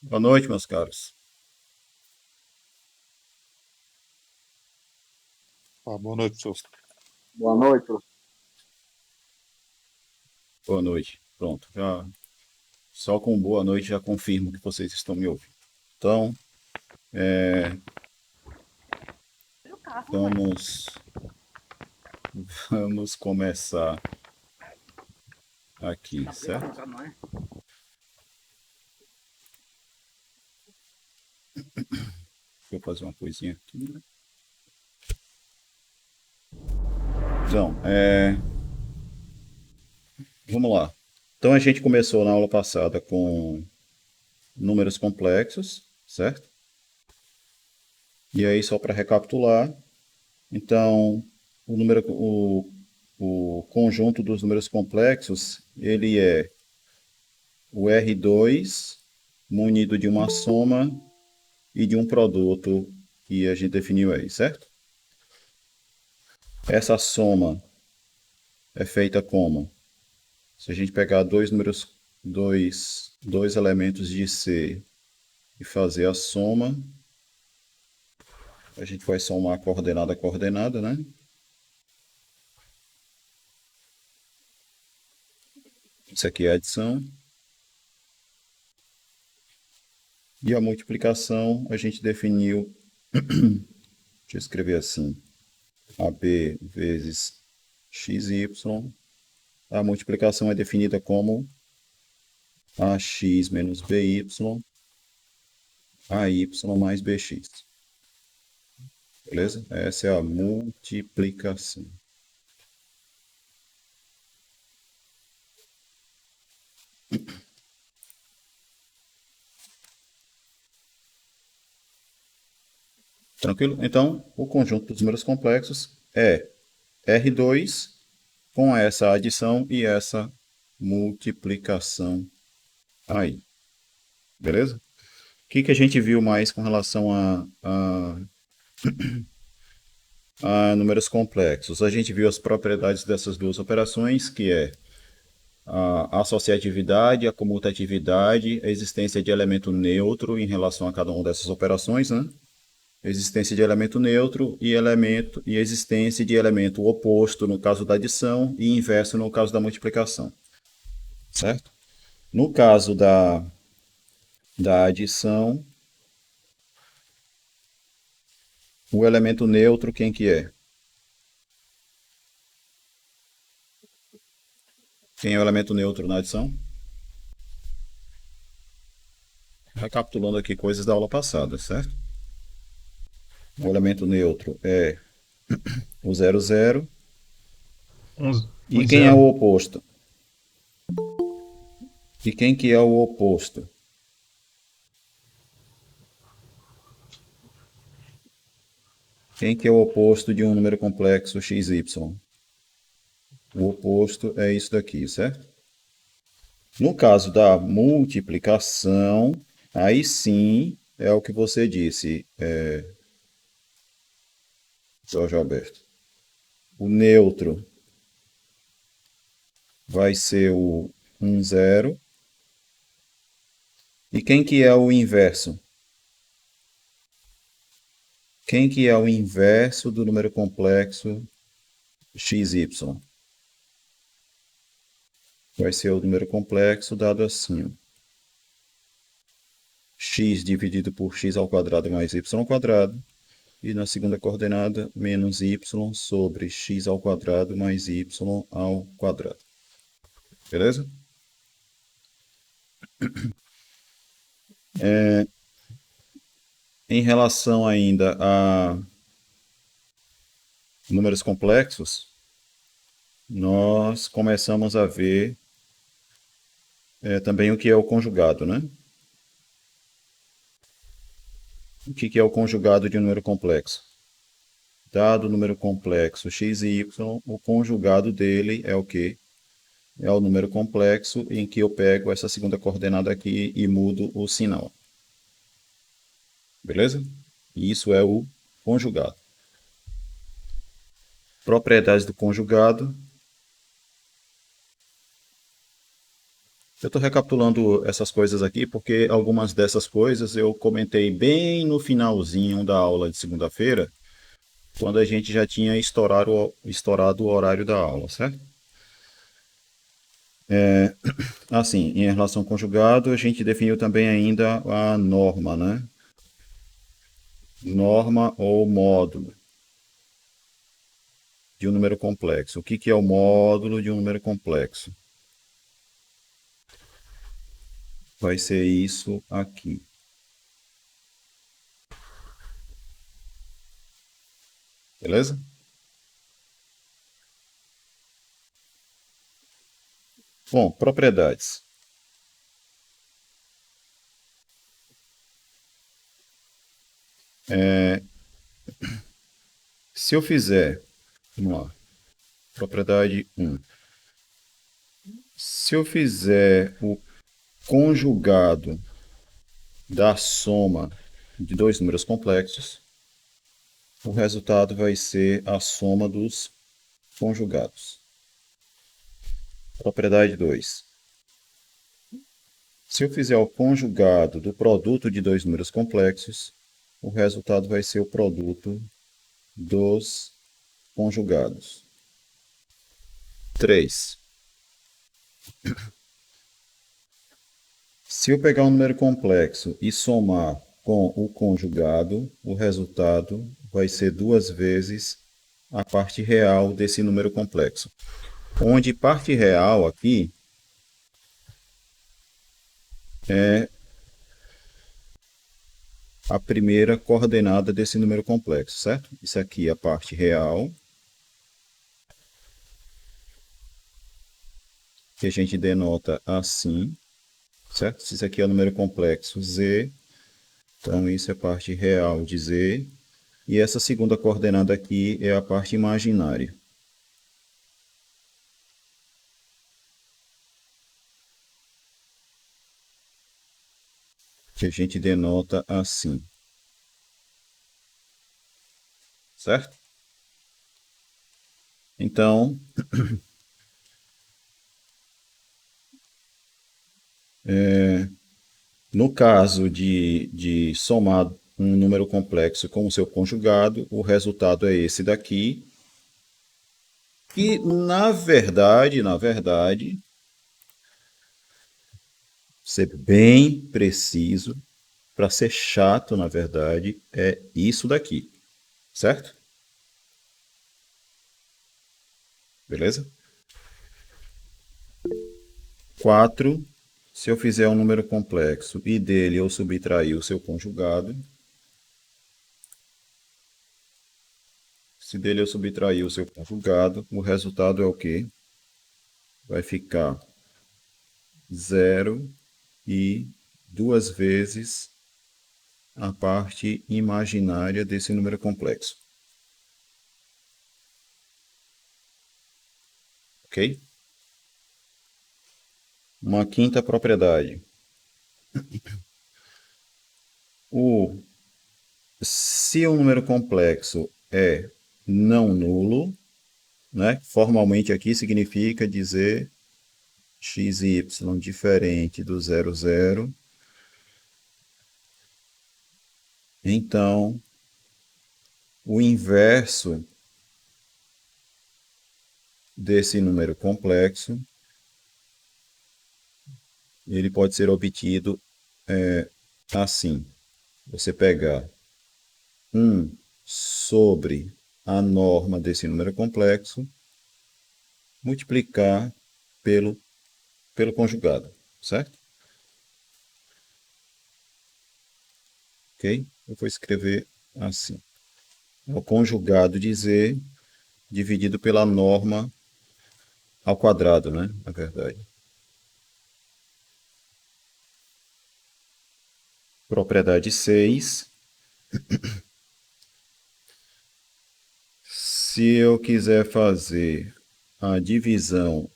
Boa noite, meus caros. Boa noite, professor. Boa noite, professor. Boa noite. Pronto, já só com boa noite já confirmo que vocês estão me ouvindo. Então, vamos, vamos começar aqui, certo? Deixa eu fazer uma coisinha aqui. Então, vamos lá. Então, a gente começou na aula passada com números complexos, certo? E aí, só para recapitular, então, o conjunto dos números complexos, ele é o R2 munido de uma soma e de um produto que a gente definiu aí, certo? Essa soma é feita como? Se a gente pegar dois elementos de C e fazer a soma, a gente vai somar coordenada a coordenada, né? Isso aqui é a adição. E a multiplicação a gente definiu, deixa eu escrever assim, AB vezes XY. A multiplicação é definida como AX menos BY, AY mais BX. Beleza? Essa é a multiplicação. Tranquilo? Então, o conjunto dos números complexos é R2 com essa adição e essa multiplicação aí. Beleza? O que a gente viu mais com relação a números complexos? A gente viu as propriedades dessas duas operações, que é a associatividade, a comutatividade, a existência de elemento neutro em relação a cada uma dessas operações, né? Existência de elemento neutro e existência de elemento oposto no caso da adição e inverso no caso da multiplicação, certo? No caso da adição, o elemento neutro quem que é? Quem é o elemento neutro na adição? Recapitulando aqui coisas da aula passada, certo? O elemento neutro é o 00. Um, E um quem é zero. o oposto? E quem que é o oposto? Quem que é o oposto de um número complexo xy? O oposto é isso daqui, certo? No caso da multiplicação, aí sim é o que você disse, Jorge Alberto. O neutro vai ser o 1, 0. E quem que é o inverso? Quem que é o inverso do número complexo xy? Vai ser o número complexo dado assim. X dividido por x ao quadrado mais y ao quadrado. E na segunda coordenada, menos y sobre x ao quadrado mais y ao quadrado. Beleza? Em relação ainda a números complexos, nós começamos a ver também o que é o conjugado, né? O que é o conjugado de um número complexo? Dado o número complexo x e y, o conjugado dele é o quê? É o número complexo em que eu pego essa segunda coordenada aqui e mudo o sinal. Beleza? E isso é o conjugado. Propriedades do conjugado. Eu estou recapitulando essas coisas aqui porque algumas dessas coisas eu comentei bem no finalzinho da aula de segunda-feira, quando a gente já tinha estourado o horário da aula, certo? Assim, em relação ao conjugado, a gente definiu também ainda a norma, né? Norma ou módulo de um número complexo. O que que é o módulo de um número complexo? Vai ser isso aqui. Beleza? Bom, propriedades. Se eu fizer, vamos lá, propriedade 1. Se eu fizer o conjugado da soma de dois números complexos, o resultado vai ser a soma dos conjugados. Propriedade 2. Se eu fizer o conjugado do produto de dois números complexos, o resultado vai ser o produto dos conjugados. 3. Se eu pegar um número complexo e somar com o conjugado, o resultado vai ser duas vezes a parte real desse número complexo. Onde parte real aqui é a primeira coordenada desse número complexo, certo? Isso aqui é a parte real, que a gente denota assim, certo? Se isso aqui é o número complexo z, então isso é a parte real de z, e essa segunda coordenada aqui é a parte imaginária. Que a gente denota assim, certo? Então, no caso de somar um número complexo com o seu conjugado, o resultado é esse daqui, que na verdade, ser bem preciso, para ser chato, na verdade, é isso daqui, certo? Beleza? 4. Se eu fizer um número complexo e dele eu subtrair o seu conjugado, se dele eu subtrair o seu conjugado, o resultado é o quê? Vai ficar 0 e duas vezes a parte imaginária desse número complexo. Ok? Uma quinta propriedade. Se um número complexo é não nulo, né? Formalmente aqui significa dizer x e y diferente do 0, 0. Então, o inverso desse número complexo, ele pode ser obtido assim. Você pegar 1 sobre a norma desse número complexo, multiplicar pelo conjugado, certo? Ok? Eu vou escrever assim. É o conjugado de z dividido pela norma ao quadrado, né? Na verdade. Propriedade 6. Se eu quiser fazer a divisão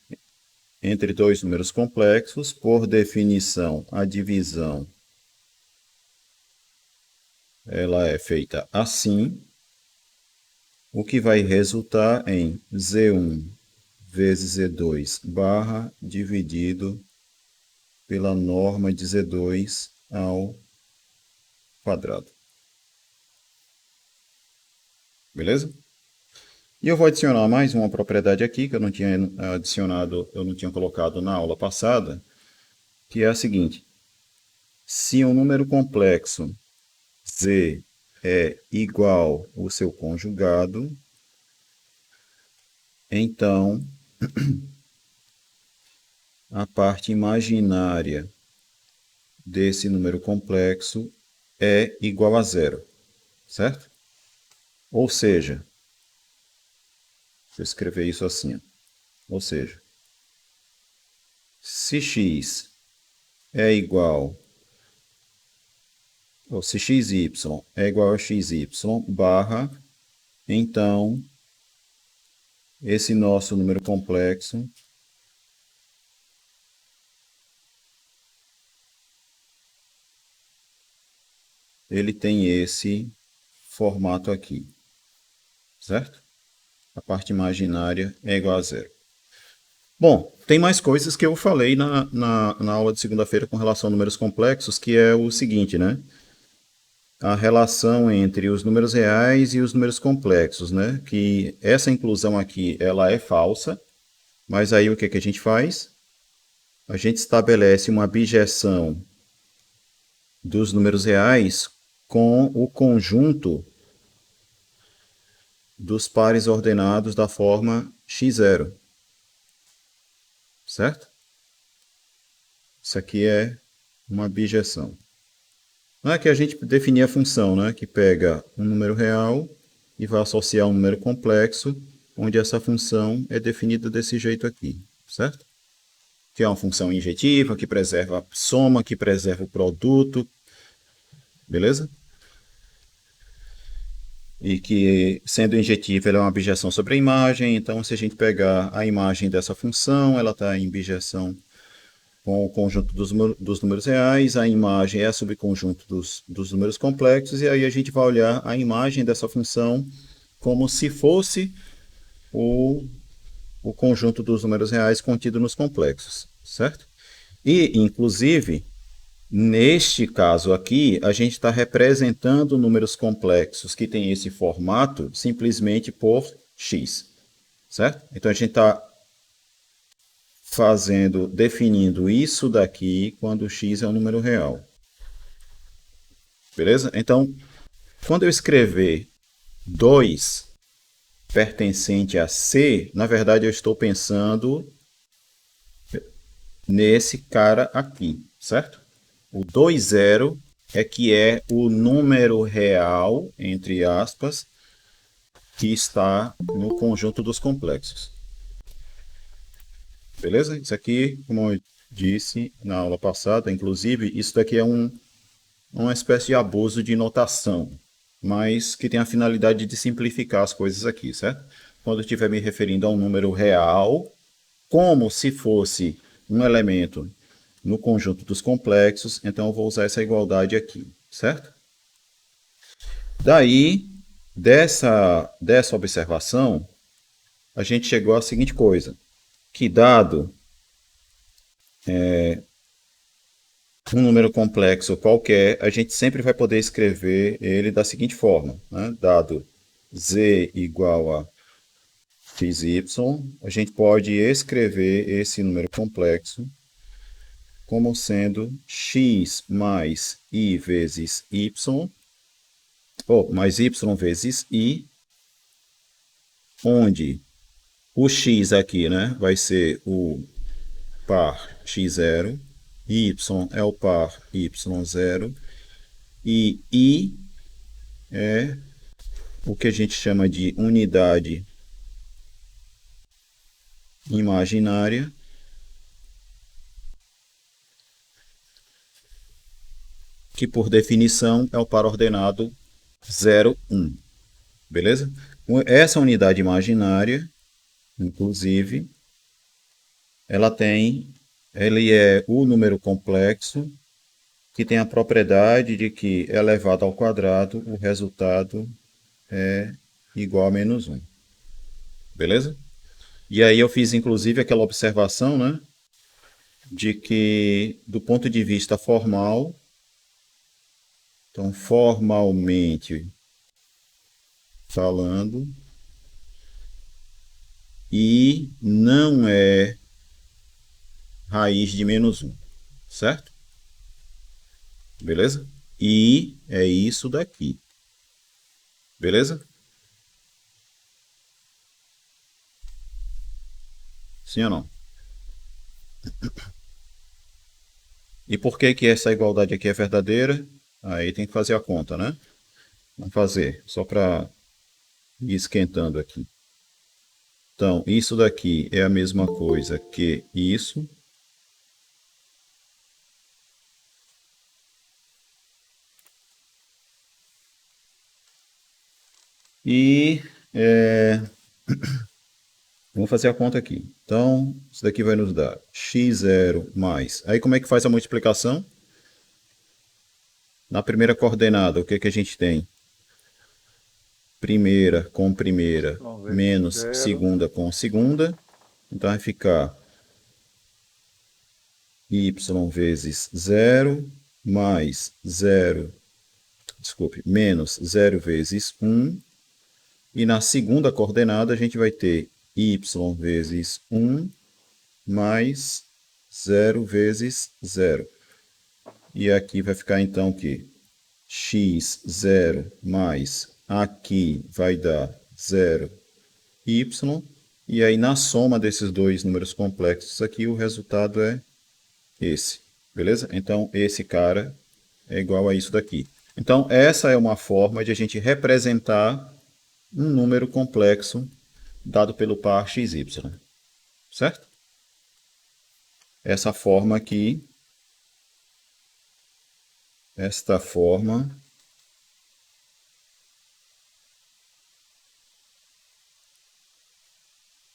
entre dois números complexos, por definição, a divisão ela é feita assim, o que vai resultar em Z1 vezes Z2 barra dividido pela norma de Z2 ao quadrado. Beleza? E eu vou adicionar mais uma propriedade aqui que eu não tinha adicionado, eu não tinha colocado na aula passada, que é a seguinte: se um número complexo z é igual ao seu conjugado, então a parte imaginária desse número complexo é igual a zero, certo? Ou seja, deixa eu escrever isso assim, ou seja, se x é igual, ou se xy é igual a xy barra, então esse nosso número complexo ele tem esse formato aqui, certo? A parte imaginária é igual a zero. Bom, tem mais coisas que eu falei na aula de segunda-feira com relação a números complexos, que é o seguinte, né? A relação entre os números reais e os números complexos, né? Que essa inclusão aqui, ela é falsa, mas aí o que a gente faz? A gente estabelece uma bijeção dos números reais com o conjunto dos pares ordenados da forma x0, certo? Isso aqui é uma bijeção. Não é que a gente definir a função, né? Que pega um número real e vai associar um número complexo, onde essa função é definida desse jeito aqui, certo? Que é uma função injetiva, que preserva a soma, que preserva o produto, beleza? E que, sendo injetiva, ela é uma bijeção sobre a imagem. Então, se a gente pegar a imagem dessa função, ela está em bijeção com o conjunto dos números reais, a imagem é a subconjunto dos números complexos, e aí a gente vai olhar a imagem dessa função como se fosse o conjunto dos números reais contido nos complexos, certo? E, inclusive, neste caso aqui, a gente está representando números complexos que têm esse formato simplesmente por x, certo? Então a gente está definindo isso daqui quando x é um número real. Beleza? Então, quando eu escrever 2 pertencente a C, na verdade eu estou pensando nesse cara aqui, certo? O 20 é que é o número real, entre aspas, que está no conjunto dos complexos. Beleza? Isso aqui, como eu disse na aula passada, inclusive, isso daqui é uma espécie de abuso de notação, mas que tem a finalidade de simplificar as coisas aqui, certo? Quando eu estiver me referindo a um número real, como se fosse um elemento no conjunto dos complexos, então eu vou usar essa igualdade aqui, certo? Daí, dessa observação, a gente chegou à seguinte coisa, que dado um número complexo qualquer, a gente sempre vai poder escrever ele da seguinte forma, né? Dado z igual a xy, a gente pode escrever esse número complexo como sendo x mais i vezes y, ou mais y vezes i, onde o x aqui, né, vai ser o par x0, y é o par y0, e i é o que a gente chama de unidade imaginária, que por definição é o par ordenado 0, 1. Beleza? Essa unidade imaginária, inclusive, ele é o número complexo que tem a propriedade de que elevado ao quadrado, o resultado é igual a menos 1. Beleza? E aí eu fiz inclusive aquela observação, né? de que, do ponto de vista formal, então, formalmente falando, I não é raiz de -1, certo? Beleza? I é isso daqui. Beleza? Sim ou não? E por que que essa igualdade aqui é verdadeira? Aí tem que fazer a conta, né? Vamos fazer, só para ir esquentando aqui. Então, isso daqui é a mesma coisa que isso. E vamos fazer a conta aqui. Então, isso daqui vai nos dar x0 mais. Aí como é que faz a multiplicação? Na primeira coordenada, o que que a gente tem? Primeira com primeira Y vezes menos zero. segunda com segunda. Então vai ficar y vezes 0 mais 0, desculpe, menos 0 vezes 1. E na segunda coordenada a gente vai ter y vezes 1 mais 0 vezes 0. E aqui vai ficar então que x0 mais aqui vai dar 0y. E aí na soma desses dois números complexos aqui o resultado é esse. Beleza? Então esse cara é igual a isso daqui. Então essa é uma forma de a gente representar um número complexo dado pelo par xy. Certo? Essa forma aqui, esta forma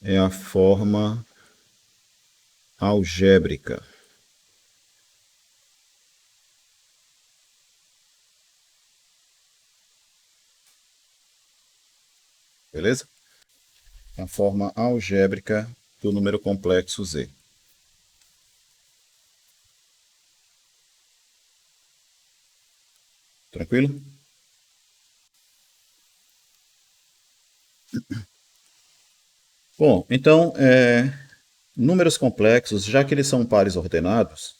é a forma algébrica. Beleza? A forma algébrica do número complexo Z. Tranquilo? Bom, então, números complexos, já que eles são pares ordenados,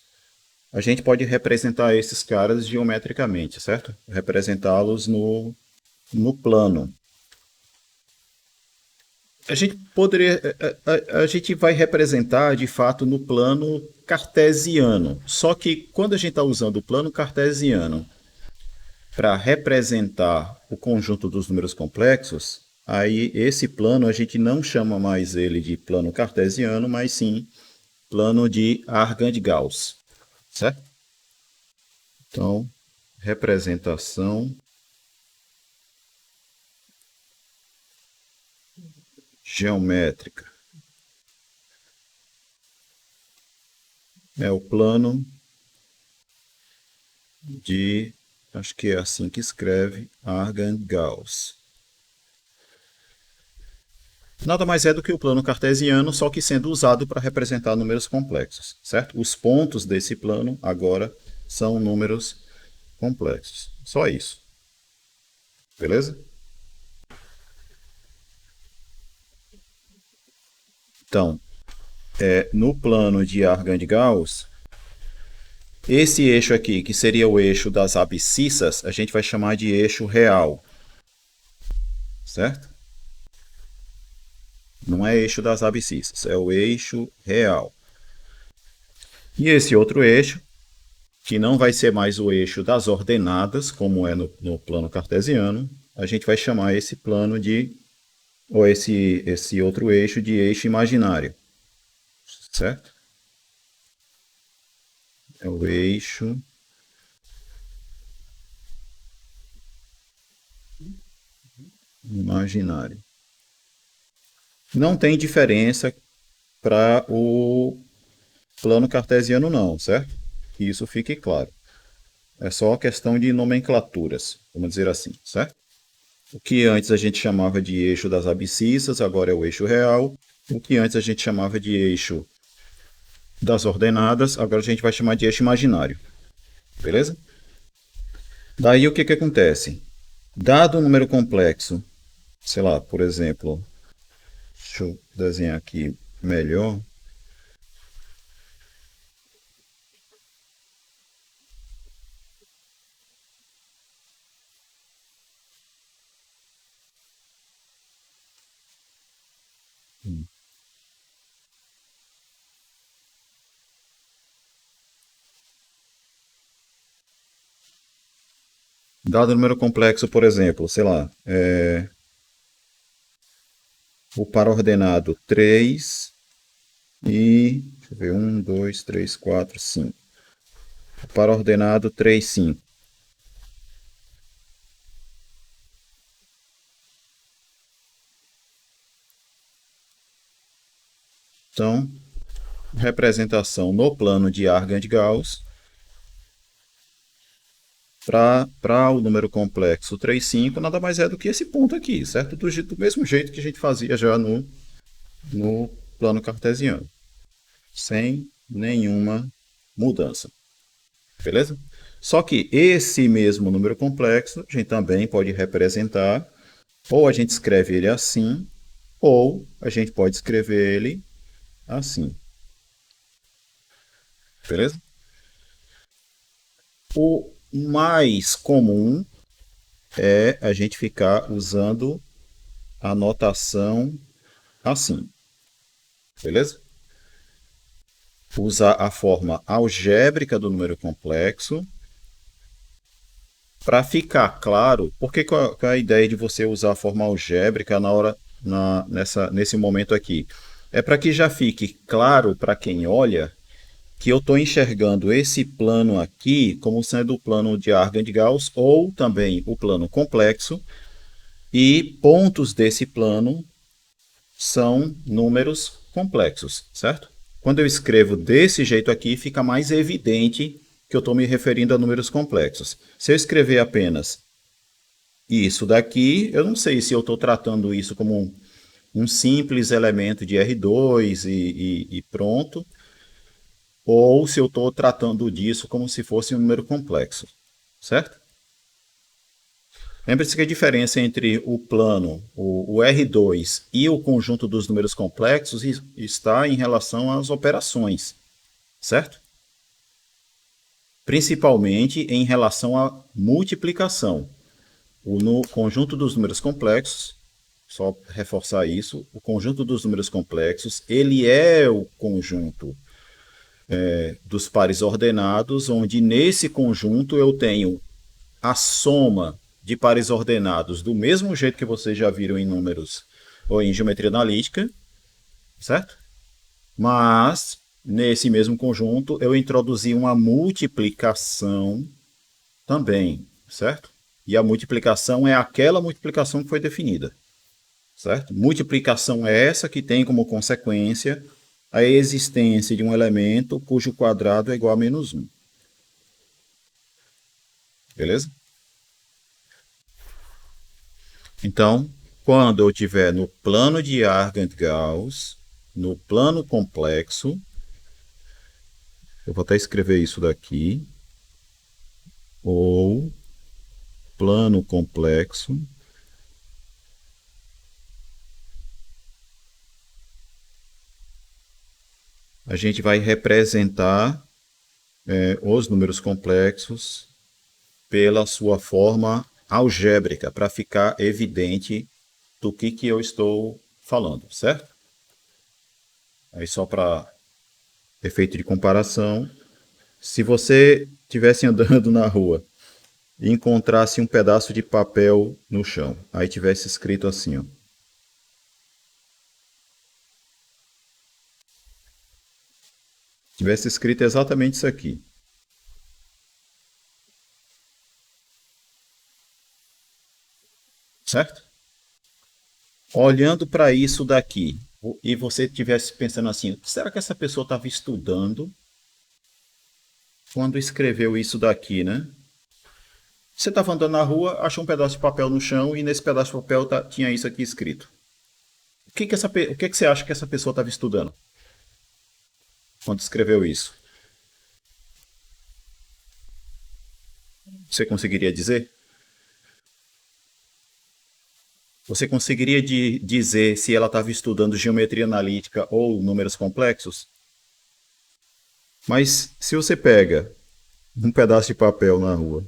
a gente pode representar esses caras geometricamente, certo? Representá-los no plano. A gente poderia, a gente vai representar de fato no plano cartesiano. Só que quando a gente está usando o plano cartesiano para representar o conjunto dos números complexos, aí esse plano a gente não chama mais ele de plano cartesiano, mas sim plano de Argand-Gauss, certo? Então, representação geométrica é o plano de, acho que é assim que escreve, Argand-Gauss. Nada mais é do que o plano cartesiano, só que sendo usado para representar números complexos, certo? Os pontos desse plano agora são números complexos. Só isso. Beleza? Então, no plano de Argand-Gauss, esse eixo aqui, que seria o eixo das abscissas, a gente vai chamar de eixo real. Certo? Não é eixo das abscissas, é o eixo real. E esse outro eixo, que não vai ser mais o eixo das ordenadas, como é no plano cartesiano, a gente vai chamar esse plano de, ou esse outro eixo de eixo imaginário. Certo? É o eixo imaginário. Não tem diferença para o plano cartesiano não, certo? Que isso fique claro. É só questão de nomenclaturas, vamos dizer assim, certo? O que antes a gente chamava de eixo das abscissas, agora é o eixo real. O que antes a gente chamava de eixo das ordenadas, agora a gente vai chamar de eixo imaginário. Beleza? Daí o que que acontece? Dado um número complexo, sei lá, por exemplo, deixa eu desenhar aqui melhor. Dado um número complexo, por exemplo, sei lá, o par ordenado 3 e. Deixa eu ver, 1, 2, 3, 4, 5. O par ordenado 3, 5. Então, representação no plano de Argand-Gauss para o número complexo 3, 5 nada mais é do que esse ponto aqui, certo? Do mesmo jeito que a gente fazia já no plano cartesiano, sem nenhuma mudança, beleza? Só que esse mesmo número complexo a gente também pode representar, ou a gente escreve ele assim, ou a gente pode escrever ele assim, beleza? O mais comum é a gente ficar usando a notação assim, beleza? Usar a forma algébrica do número complexo para ficar claro. Qual é a ideia de você usar a forma algébrica nesse momento aqui? É para que já fique claro para quem olha que eu estou enxergando esse plano aqui como sendo o plano de Argand-Gauss ou também o plano complexo, e pontos desse plano são números complexos, certo? Quando eu escrevo desse jeito aqui, fica mais evidente que eu estou me referindo a números complexos. Se eu escrever apenas isso daqui, eu não sei se eu estou tratando isso como um simples elemento de R2 e pronto, ou se eu estou tratando disso como se fosse um número complexo, certo? Lembre-se que a diferença entre o plano, o R2 e o conjunto dos números complexos está em relação às operações, certo? Principalmente em relação à multiplicação. No conjunto dos números complexos, só reforçar isso, o conjunto dos números complexos, ele é o conjunto dos pares ordenados, onde nesse conjunto eu tenho a soma de pares ordenados do mesmo jeito que vocês já viram em números ou em geometria analítica, certo? Mas nesse mesmo conjunto eu introduzi uma multiplicação também, certo? E a multiplicação é aquela multiplicação que foi definida, certo? Multiplicação é essa que tem como consequência a existência de um elemento cujo quadrado é igual a menos 1. Beleza? Então, quando eu estiver no plano de Argand-Gauss, no plano complexo, eu vou até escrever isso daqui, ou plano complexo, a gente vai representar os números complexos pela sua forma algébrica, para ficar evidente do que eu estou falando, certo? Aí só para efeito de comparação, se você estivesse andando na rua e encontrasse um pedaço de papel no chão, aí tivesse escrito assim, ó, tivesse escrito exatamente isso aqui, certo? Olhando para isso daqui, e você estivesse pensando assim, será que essa pessoa estava estudando quando escreveu isso daqui, né? Você estava andando na rua, achou um pedaço de papel no chão e nesse pedaço de papel tinha isso aqui escrito. O que você acha que essa pessoa estava estudando? quando escreveu isso? Você conseguiria dizer? Você conseguiria dizer se ela estava estudando geometria analítica ou números complexos? Mas se você pega um pedaço de papel na rua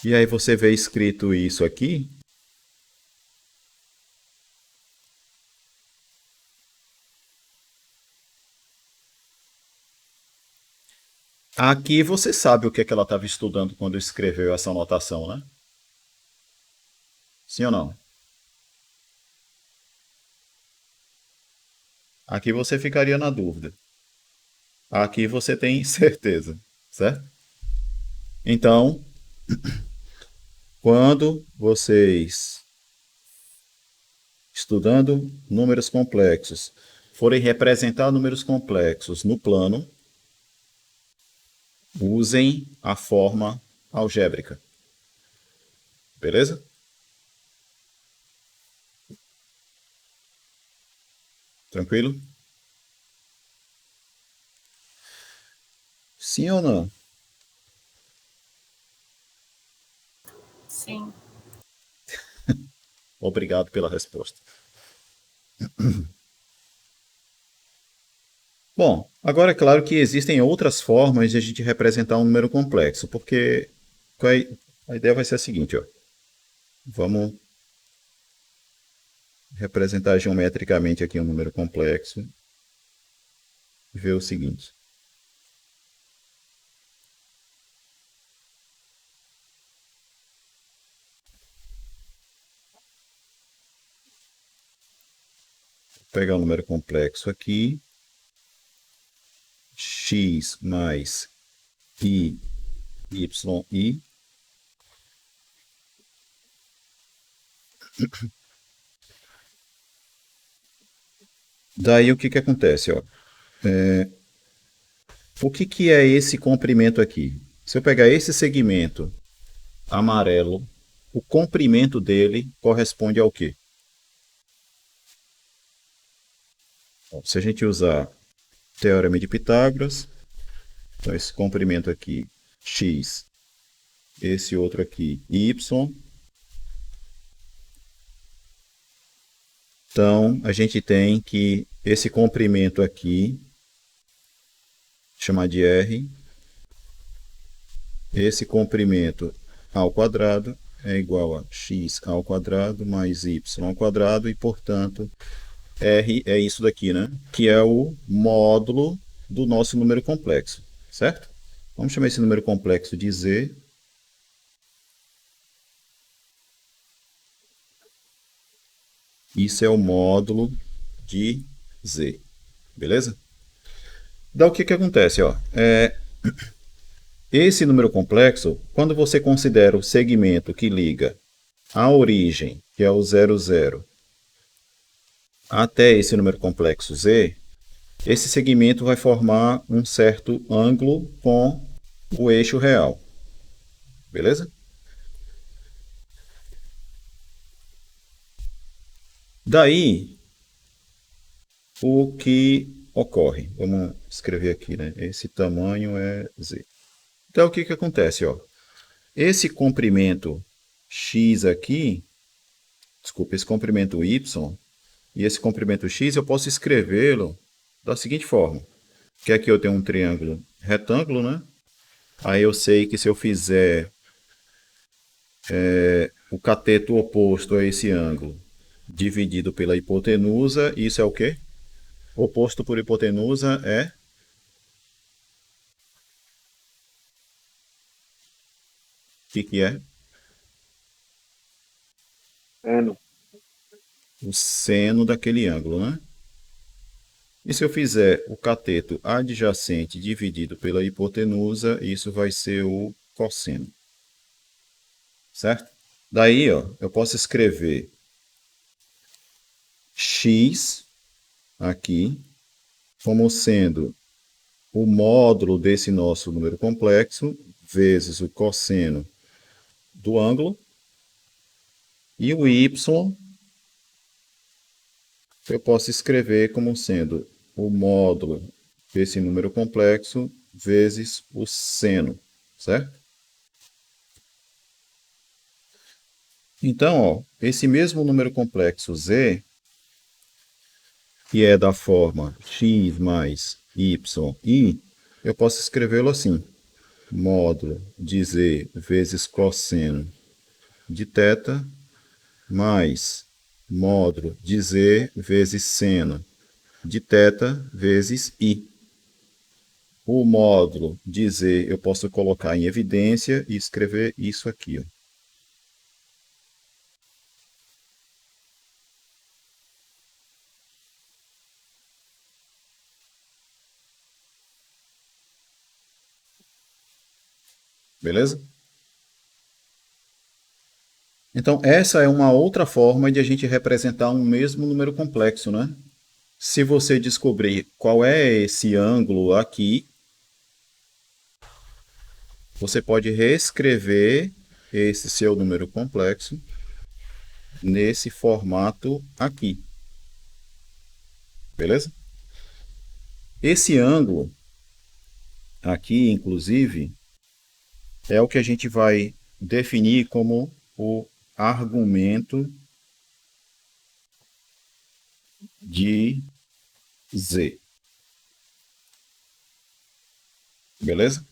e aí você vê escrito isso aqui, aqui você sabe o que é que ela estava estudando quando escreveu essa anotação, né? Sim ou não? Aqui você ficaria na dúvida. Aqui você tem certeza, certo? Então, quando vocês, estudando números complexos, forem representar números complexos no plano, usem a forma algébrica. Beleza? Tranquilo? Sim ou não? Sim. Obrigado pela resposta. Bom, agora é claro que existem outras formas de a gente representar um número complexo, porque a ideia vai ser a seguinte, ó. Vamos representar geometricamente aqui um número complexo e ver o seguinte. Vou pegar um número complexo aqui, x mais i, yi. Daí o que acontece? Ó? O que é esse comprimento aqui? Se eu pegar esse segmento amarelo, o comprimento dele corresponde ao quê? Bom, se a gente usar Teorema de Pitágoras, então esse comprimento aqui, x, esse outro aqui, y. Então, a gente tem que esse comprimento aqui, chamar de r, esse comprimento ao quadrado é igual a x ao quadrado mais y ao quadrado e, portanto, r é isso daqui, né? Que é o módulo do nosso número complexo, certo? Vamos chamar esse número complexo de z. Isso é o módulo de z, beleza? Daí o que acontece? Ó? Esse número complexo, quando você considera o segmento que liga a origem, que é o 00, até esse número complexo z, esse segmento vai formar um certo ângulo com o eixo real. Beleza? Daí, o que ocorre? Vamos escrever aqui, né? Esse tamanho é z. Então, o que acontece? Ó? Esse comprimento x aqui, desculpa, esse comprimento y, e esse comprimento x, eu posso escrevê-lo da seguinte forma. Que aqui eu tenho um triângulo retângulo, né? Aí eu sei que se eu fizer o cateto oposto a esse ângulo dividido pela hipotenusa, isso é o quê? Oposto por hipotenusa é o que é? Seno. O seno daquele ângulo, né? E se eu fizer o cateto adjacente dividido pela hipotenusa, isso vai ser o cosseno. Certo? Daí, ó, eu posso escrever x aqui como sendo o módulo desse nosso número complexo vezes o cosseno do ângulo e o y eu posso escrever como sendo o módulo desse número complexo vezes o seno, certo? Então, ó, esse mesmo número complexo z, que é da forma x mais y, eu posso escrevê-lo assim: módulo de z vezes cosseno de θ mais módulo de z vezes seno de θ vezes i. O módulo de z eu posso colocar em evidência e escrever isso aqui, ó. Beleza? Então, essa é uma outra forma de a gente representar um mesmo número complexo, né? Se você descobrir qual é esse ângulo aqui, você pode reescrever esse seu número complexo nesse formato aqui. Beleza? Esse ângulo aqui, inclusive, é o que a gente vai definir como o argumento de z. Beleza?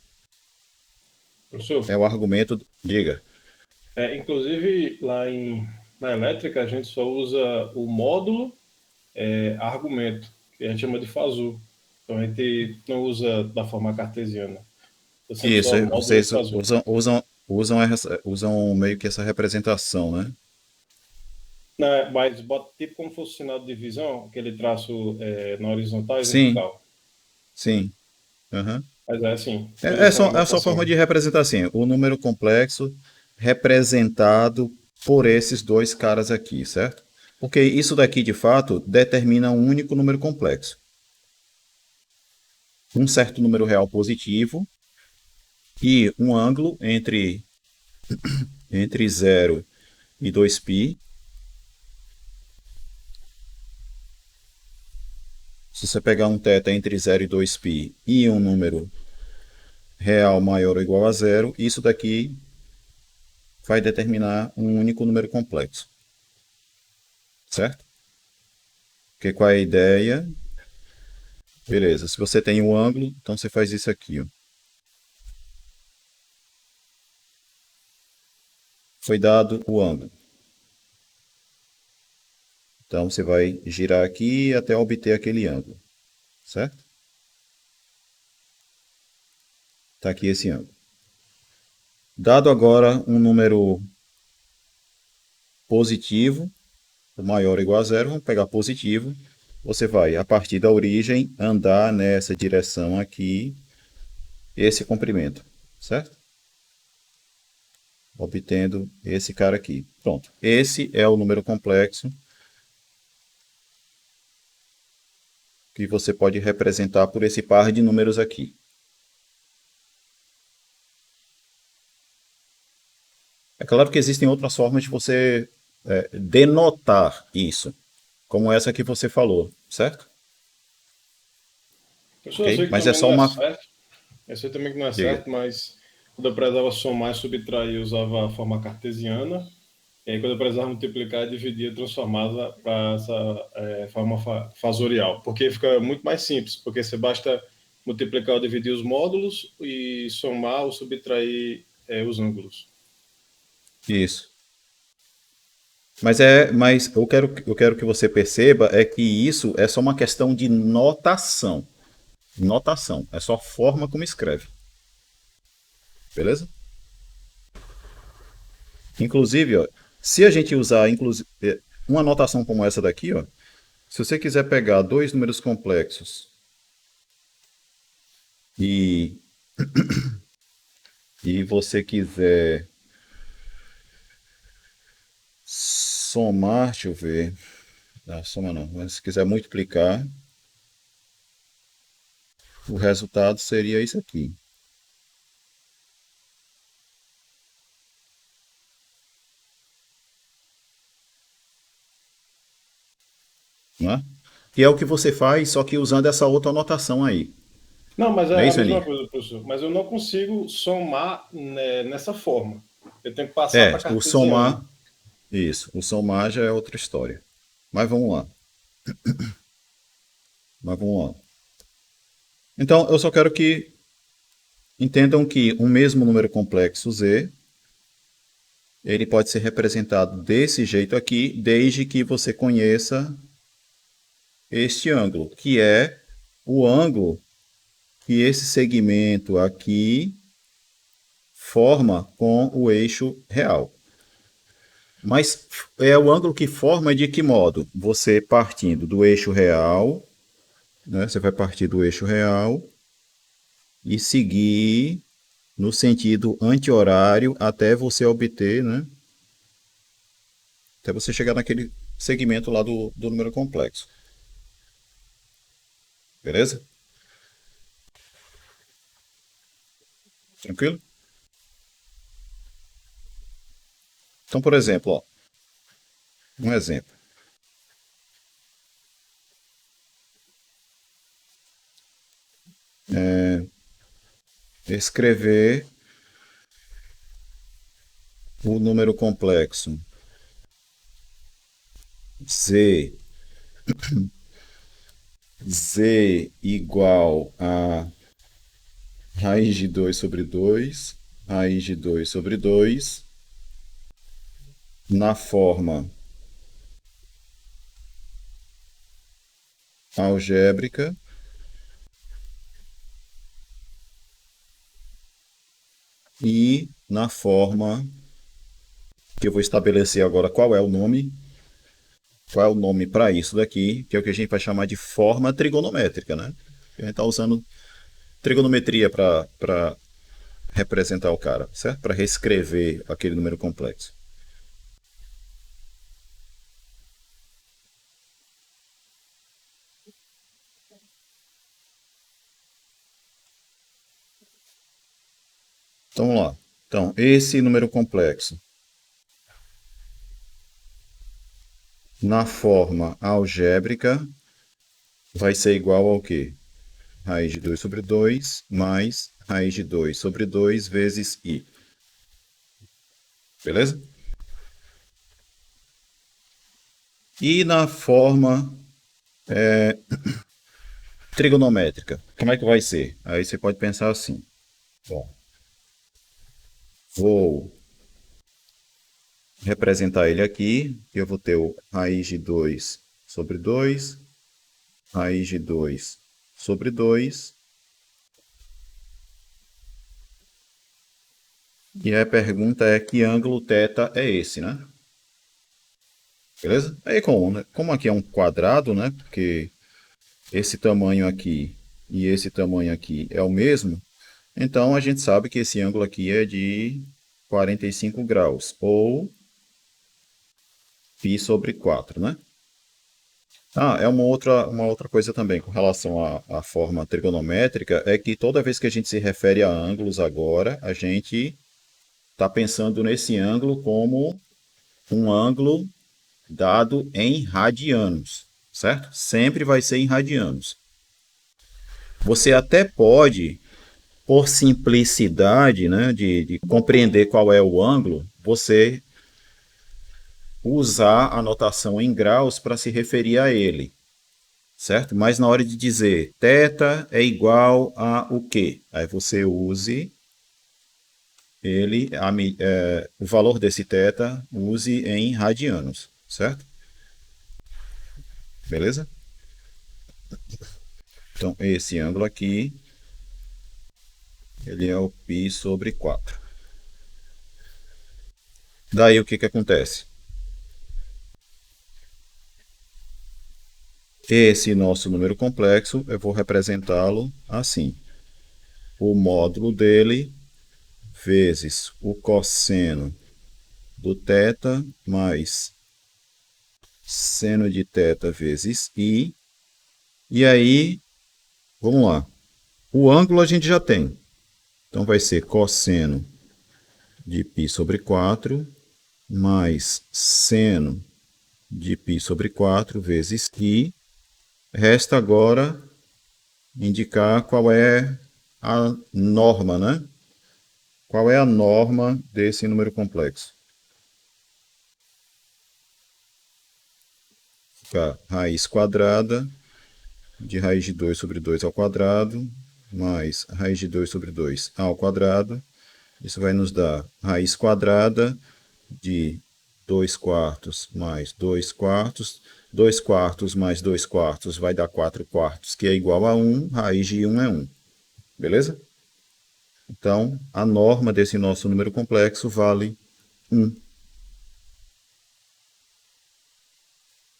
Professor, É o argumento. Diga. inclusive na elétrica a gente só usa o módulo argumento, que a gente chama de fazor. Então a gente não usa da forma cartesiana. É sempre Isso, só módulo e vocês fazor. usam meio que essa representação, né? Não, mas bota tipo como fosse o sinal de divisão, aquele traço na horizontal e Sim, vertical. sim. Aham. Mas é assim, É, utilização é só forma assim. de representar assim, o número complexo representado por esses dois caras aqui, certo? Porque isso daqui, de fato, determina um único número complexo. Um certo número real positivo e um ângulo entre 0 e 2π. Se você pegar um θ entre 0 e 2π e um número real maior ou igual a zero, isso daqui vai determinar um único número complexo. Certo? Porque qual é a ideia? Beleza, se você tem um ângulo, então você faz isso aqui. Ó. Foi dado o ângulo. Então você vai girar aqui até obter aquele ângulo. Certo? Está aqui esse ângulo. Dado agora um número positivo, o maior ou igual a zero, vamos pegar positivo. Você vai, a partir da origem, andar nessa direção aqui, esse comprimento, certo? Obtendo esse cara aqui. Pronto. Esse é o número complexo que você pode representar por esse par de números aqui. É claro que existem outras formas de você denotar isso, como essa que você falou, certo? Professor, eu Ok? sei que Mas é também só não é uma. certo. Eu sei também que não é Diga. certo, mas quando eu precisava somar e subtrair, eu usava a forma cartesiana. E aí, quando eu precisava multiplicar, dividia, transformava para essa forma fasorial, porque fica muito mais simples, porque você basta multiplicar ou dividir os módulos e somar ou subtrair os ângulos. Isso. Mas eu quero que você perceba é que isso é só uma questão de notação. Notação. É só a forma como escreve. Beleza? Inclusive, ó, se a gente usar uma notação como essa daqui, ó, se você quiser pegar dois números complexos e, e você quiser somar, deixa eu ver. Não, soma não, mas se quiser multiplicar, o resultado seria isso aqui. Não é? que é o que você faz, só que usando essa outra anotação aí. Não, mas Não é é a isso, mesma Aninha? coisa, professor. Mas eu não consigo somar, né, nessa forma. Eu tenho que passar É, para o cartesiano. somar, isso. O somar já é outra história. Mas vamos lá. Mas vamos lá. Então, eu só quero que entendam que um mesmo número complexo z, ele pode ser representado desse jeito aqui, desde que você conheça este ângulo, que é o ângulo que esse segmento aqui forma com o eixo real. Mas é o ângulo que forma de que modo? Você partindo do eixo real, né? Você vai partir do eixo real e seguir no sentido anti-horário até você obter, né? Até você chegar naquele segmento lá do número complexo. Beleza? Tranquilo? Então, por exemplo, ó, um exemplo. Escrever o número complexo z, z igual a raiz de 2 sobre 2, raiz de 2 sobre 2, na forma algébrica e na forma que eu vou estabelecer agora qual é o nome para isso daqui, que é o que a gente vai chamar de forma trigonométrica, né? A gente está usando trigonometria para representar o cara, certo? Para reescrever aquele número complexo. Então vamos lá. Então, esse número complexo na forma algébrica vai ser igual ao quê? Raiz de 2 sobre 2 mais raiz de 2 sobre 2 vezes i. Beleza? E na forma trigonométrica, como é que vai ser? Aí você pode pensar assim. Bom, vou representar ele aqui. Eu vou ter o raiz de 2 sobre 2, raiz de 2 sobre 2. E a pergunta é que ângulo θ é esse, né? Beleza? Aí como aqui é um quadrado, né? Porque esse tamanho aqui e esse tamanho aqui é o mesmo, então a gente sabe que esse ângulo aqui é de 45 graus, ou π sobre 4, né? Ah, é uma outra coisa também com relação à forma trigonométrica, é que toda vez que a gente se refere a ângulos agora, a gente está pensando nesse ângulo como um ângulo dado em radianos, certo? Sempre vai ser em radianos. Você até pode, por simplicidade, né, de compreender qual é o ângulo, você usar a notação em graus para se referir a ele, certo? Mas na hora de dizer θ é igual a o quê? Aí você use ele, o valor desse θ, use em radianos, certo? Beleza? Então, esse ângulo aqui, ele é o π sobre 4. Daí o que acontece? Esse nosso número complexo, eu vou representá-lo assim. O módulo dele vezes o cosseno do θ mais seno de θ vezes i. E aí, vamos lá. O ângulo a gente já tem. Então vai ser cosseno de π sobre 4 mais seno de π sobre 4 vezes i Resta agora indicar qual é a norma, né? Qual é a norma desse número complexo? Fica raiz quadrada de raiz de 2 sobre 2 ao quadrado, mais raiz de 2 sobre 2 ao quadrado. Isso vai nos dar raiz quadrada de 2 quartos mais 2 quartos. 2 quartos mais 2 quartos vai dar 4 quartos, que é igual a 1. Raiz de 1 é 1. Beleza? Então, a norma desse nosso número complexo vale 1.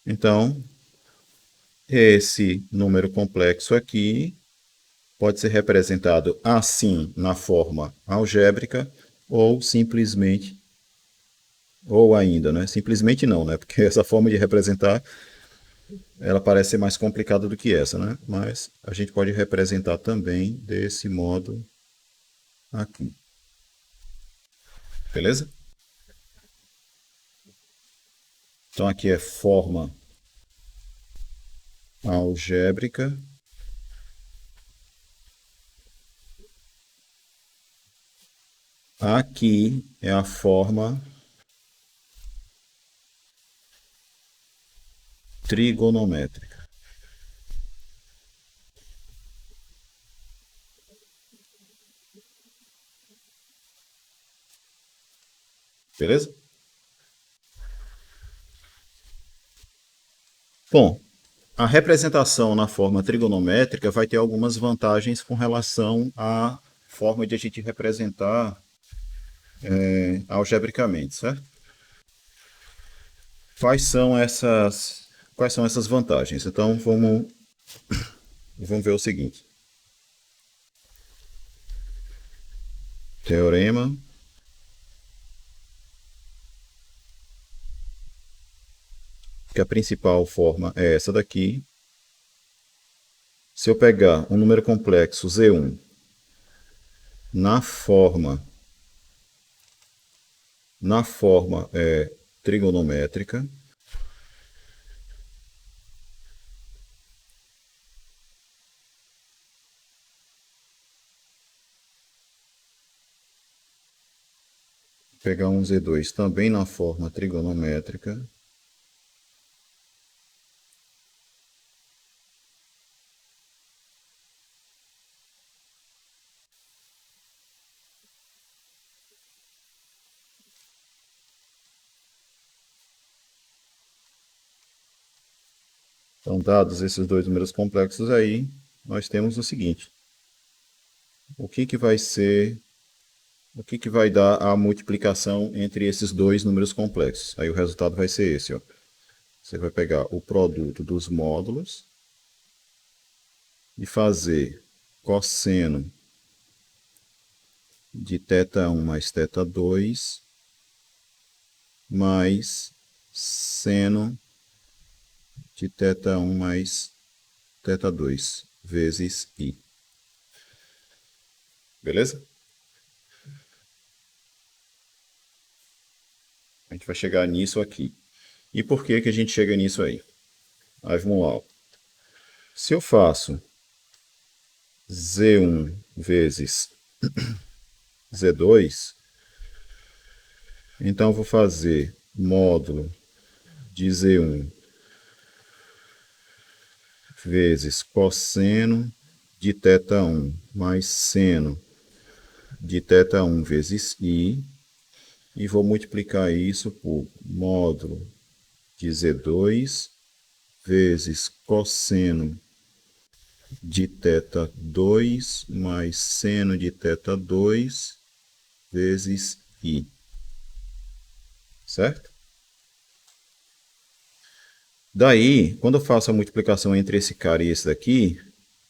Então, esse número complexo aqui pode ser representado assim na forma algébrica ou simplesmente, ou ainda, né? Simplesmente não, né? Porque essa forma de representar, ela parece ser mais complicada do que essa, né? Mas a gente pode representar também desse modo aqui. Beleza? Então aqui é forma algébrica. Aqui é a forma trigonométrica. Beleza? Bom, a representação na forma trigonométrica vai ter algumas vantagens com relação à forma de a gente representar algebricamente, certo? Quais são essas vantagens? Então vamos ver o seguinte. Teorema que a principal forma é essa daqui. Se eu pegar um número complexo Z1 na forma trigonométrica, pegar um Z2 também na forma trigonométrica, então, dados esses dois números complexos aí, nós temos o seguinte. O que vai dar a multiplicação entre esses dois números complexos? Aí o resultado vai ser esse, ó. Você vai pegar o produto dos módulos e fazer cosseno de θ1 mais θ2 mais seno de θ1 mais θ2 vezes I. Beleza? A gente vai chegar nisso aqui. E por que que a gente chega nisso aí? Aí vamos lá. Se eu faço Z1 vezes Z2, então eu vou fazer módulo de Z1 vezes cosseno de θ1 mais seno de θ1 vezes I, e vou multiplicar isso por módulo de Z2 vezes cosseno de θ2 mais seno de θ2 vezes I. Certo? Daí, quando eu faço a multiplicação entre esse cara e esse daqui,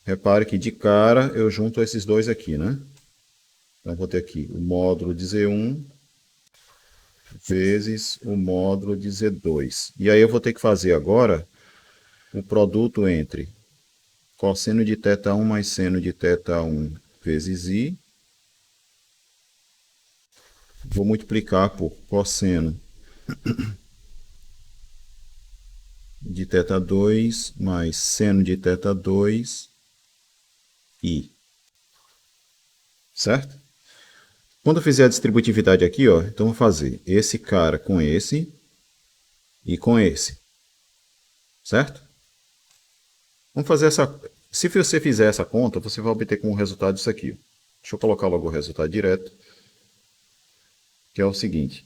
repare que de cara eu junto esses dois aqui, né? Então, vou ter aqui o módulo de Z1 vezes o módulo de Z2. E aí eu vou ter que fazer agora o produto entre cosseno de θ1 mais seno de θ1 vezes I. Vou multiplicar por cosseno de θ2 mais seno de θ2 i. Certo? Quando eu fizer a distributividade aqui, ó, então eu vou fazer esse cara com esse e com esse. Certo? Vamos fazer essa... Se você fizer essa conta, você vai obter como resultado isso aqui. Deixa eu colocar logo o resultado direto, que é o seguinte.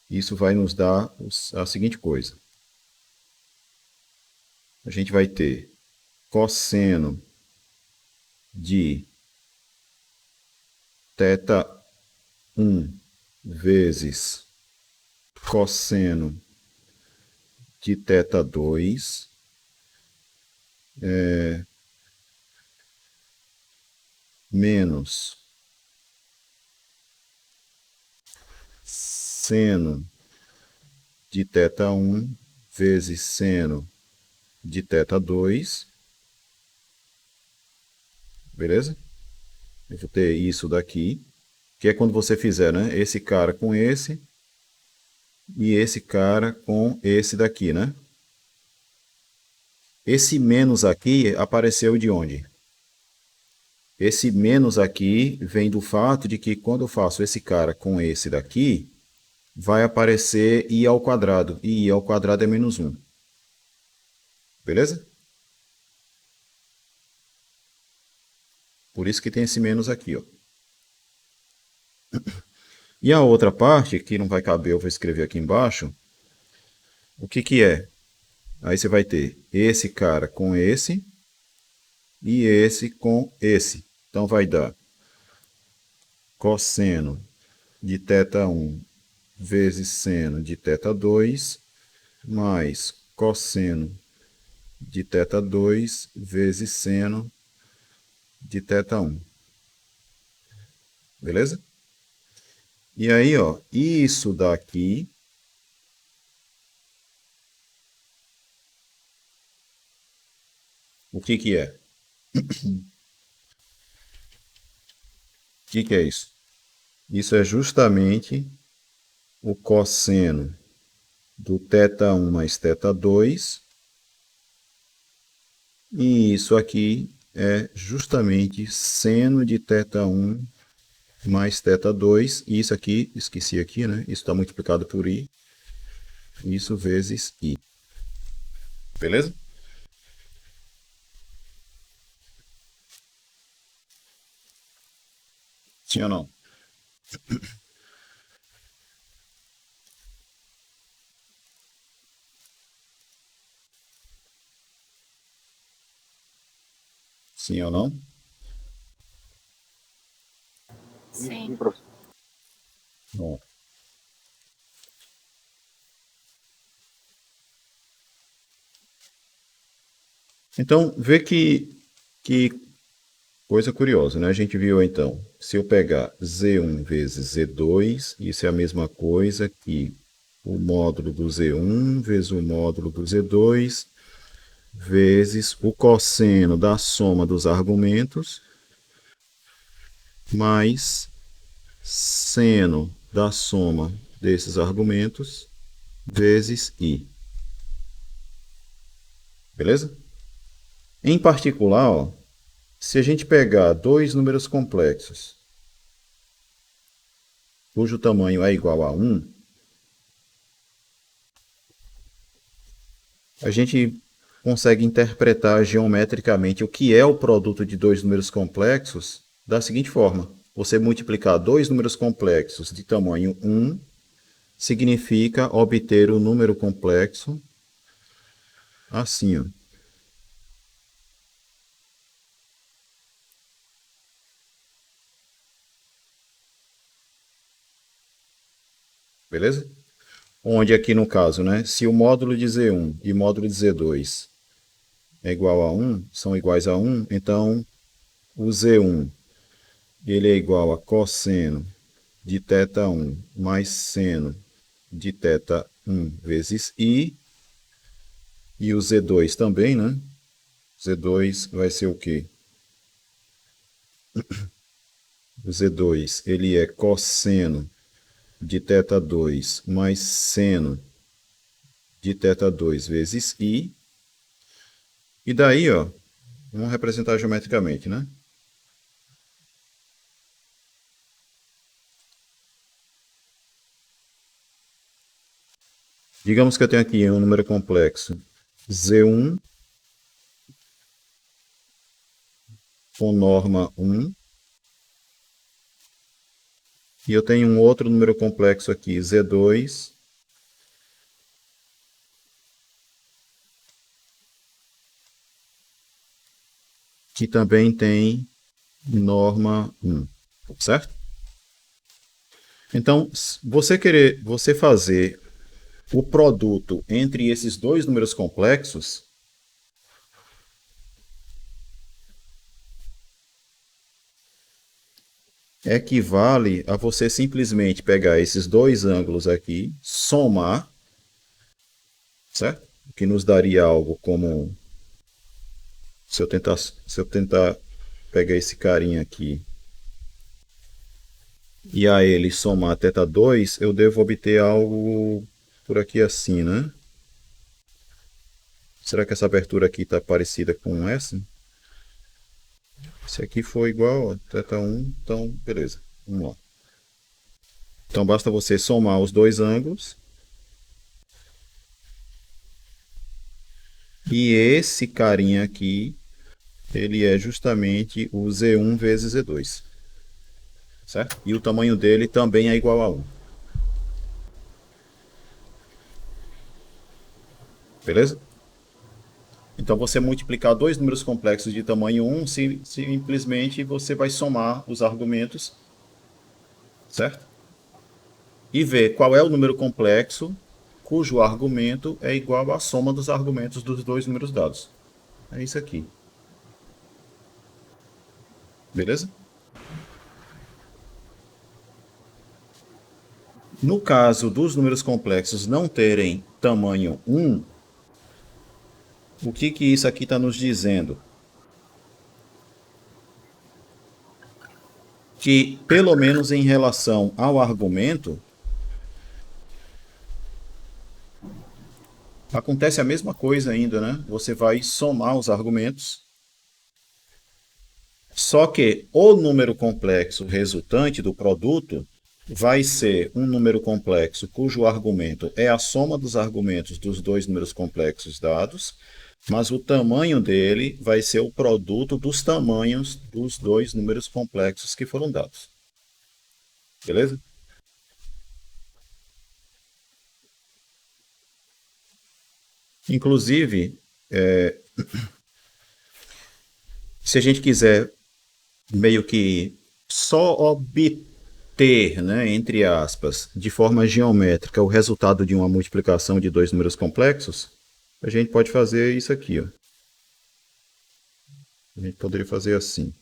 Isso vai nos dar a seguinte coisa. A gente vai ter cosseno de θ1 vezes cosseno de θ2 menos seno de θ1 vezes seno de θ2, beleza? Eu vou ter isso daqui, que é quando você fizer, né, esse cara com esse e esse cara com esse daqui, né? Esse menos aqui apareceu de onde? Esse menos aqui vem do fato de que quando eu faço esse cara com esse daqui, vai aparecer i ao quadrado. E i ao quadrado é menos 1. Beleza? Por isso que tem esse menos aqui, ó. E a outra parte, que não vai caber, eu vou escrever aqui embaixo. O que que é? Aí você vai ter esse cara com esse e esse com esse. Então vai dar cosseno de θ1 vezes seno de θ2 mais cosseno de θ2 vezes seno de θ1. Beleza? E aí, ó, isso daqui o que que é? O que que é isso? Isso é justamente o cosseno do θ1 mais θ2. E isso aqui é justamente seno de θ1 mais θ2. E isso aqui, esqueci aqui, né? Isso está multiplicado por i. Isso vezes i. Beleza? Sim ou não? Sim ou não? Sim. professor. Bom. Então, vê que coisa curiosa, né? A gente viu então, se eu pegar Z1 vezes Z2, isso é a mesma coisa que o módulo do Z1 vezes o módulo do Z2 vezes o cosseno da soma dos argumentos mais seno da soma desses argumentos vezes i. Beleza? Em particular, ó, se a gente pegar dois números complexos cujo tamanho é igual a 1, a gente consegue interpretar geometricamente o que é o produto de dois números complexos da seguinte forma. Você multiplicar dois números complexos de tamanho 1 significa obter o número complexo assim, ó. Beleza? Onde aqui no caso, né, se o módulo de Z1 e módulo de Z2 é igual a 1, são iguais a 1, então o Z1 ele é igual a cosseno de θ1 mais seno de θ1 vezes i, e o Z2 também, né? Z2 vai ser o quê? O Z2 ele é cosseno de θ2 mais seno de θ2 vezes I. E daí, ó, vamos representar geometricamente, né? Digamos que eu tenho aqui um número complexo Z1 com norma 1. E eu tenho um outro número complexo aqui, Z2, que também tem norma 1, certo? Então, você fazer o produto entre esses dois números complexos equivale a você simplesmente pegar esses dois ângulos aqui, somar, certo? O que nos daria algo como, se eu tentar pegar esse carinha aqui e a ele somar θ2, eu devo obter algo por aqui assim, né? Será que essa abertura aqui está parecida com essa? Esse aqui foi igual a θ1, então beleza, vamos lá. Então basta você somar os dois ângulos. E esse carinha aqui, ele é justamente o Z1 vezes Z2. Certo? E o tamanho dele também é igual a 1. Beleza? Então, você multiplicar dois números complexos de tamanho 1, simplesmente você vai somar os argumentos, certo? E ver qual é o número complexo cujo argumento é igual à soma dos argumentos dos dois números dados. É isso aqui. Beleza? No caso dos números complexos não terem tamanho 1, o que isso aqui está nos dizendo? Que, pelo menos em relação ao argumento, acontece a mesma coisa ainda, né? Você vai somar os argumentos, só que o número complexo resultante do produto vai ser um número complexo cujo argumento é a soma dos argumentos dos dois números complexos dados, mas o tamanho dele vai ser o produto dos tamanhos dos dois números complexos que foram dados. Beleza? Inclusive, se a gente quiser meio que só obter, né, entre aspas, de forma geométrica, o resultado de uma multiplicação de dois números complexos, a gente pode fazer isso aqui. Ó. A gente poderia fazer assim.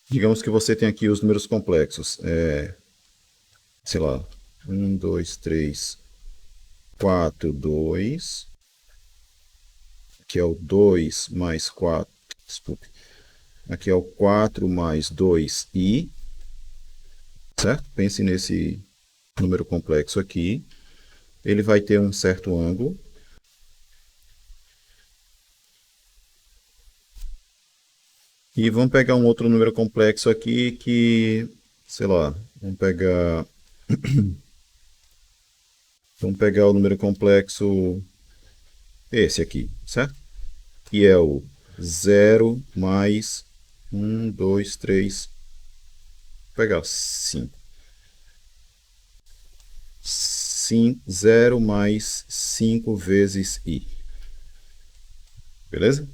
Digamos que você tem aqui os números complexos. Sei lá, 1, 2, 3, 4, 2. Aqui é o 2 mais 4. Desculpe. Aqui é o 4 mais 2i. Certo? Pense nesse número complexo aqui. Ele vai ter um certo ângulo. E vamos pegar um outro número complexo aqui que, sei lá, vamos pegar o número complexo esse aqui, certo? Que é o 0 mais 1, 2, 3, vou pegar 5. 0 mais 5 vezes i. Beleza?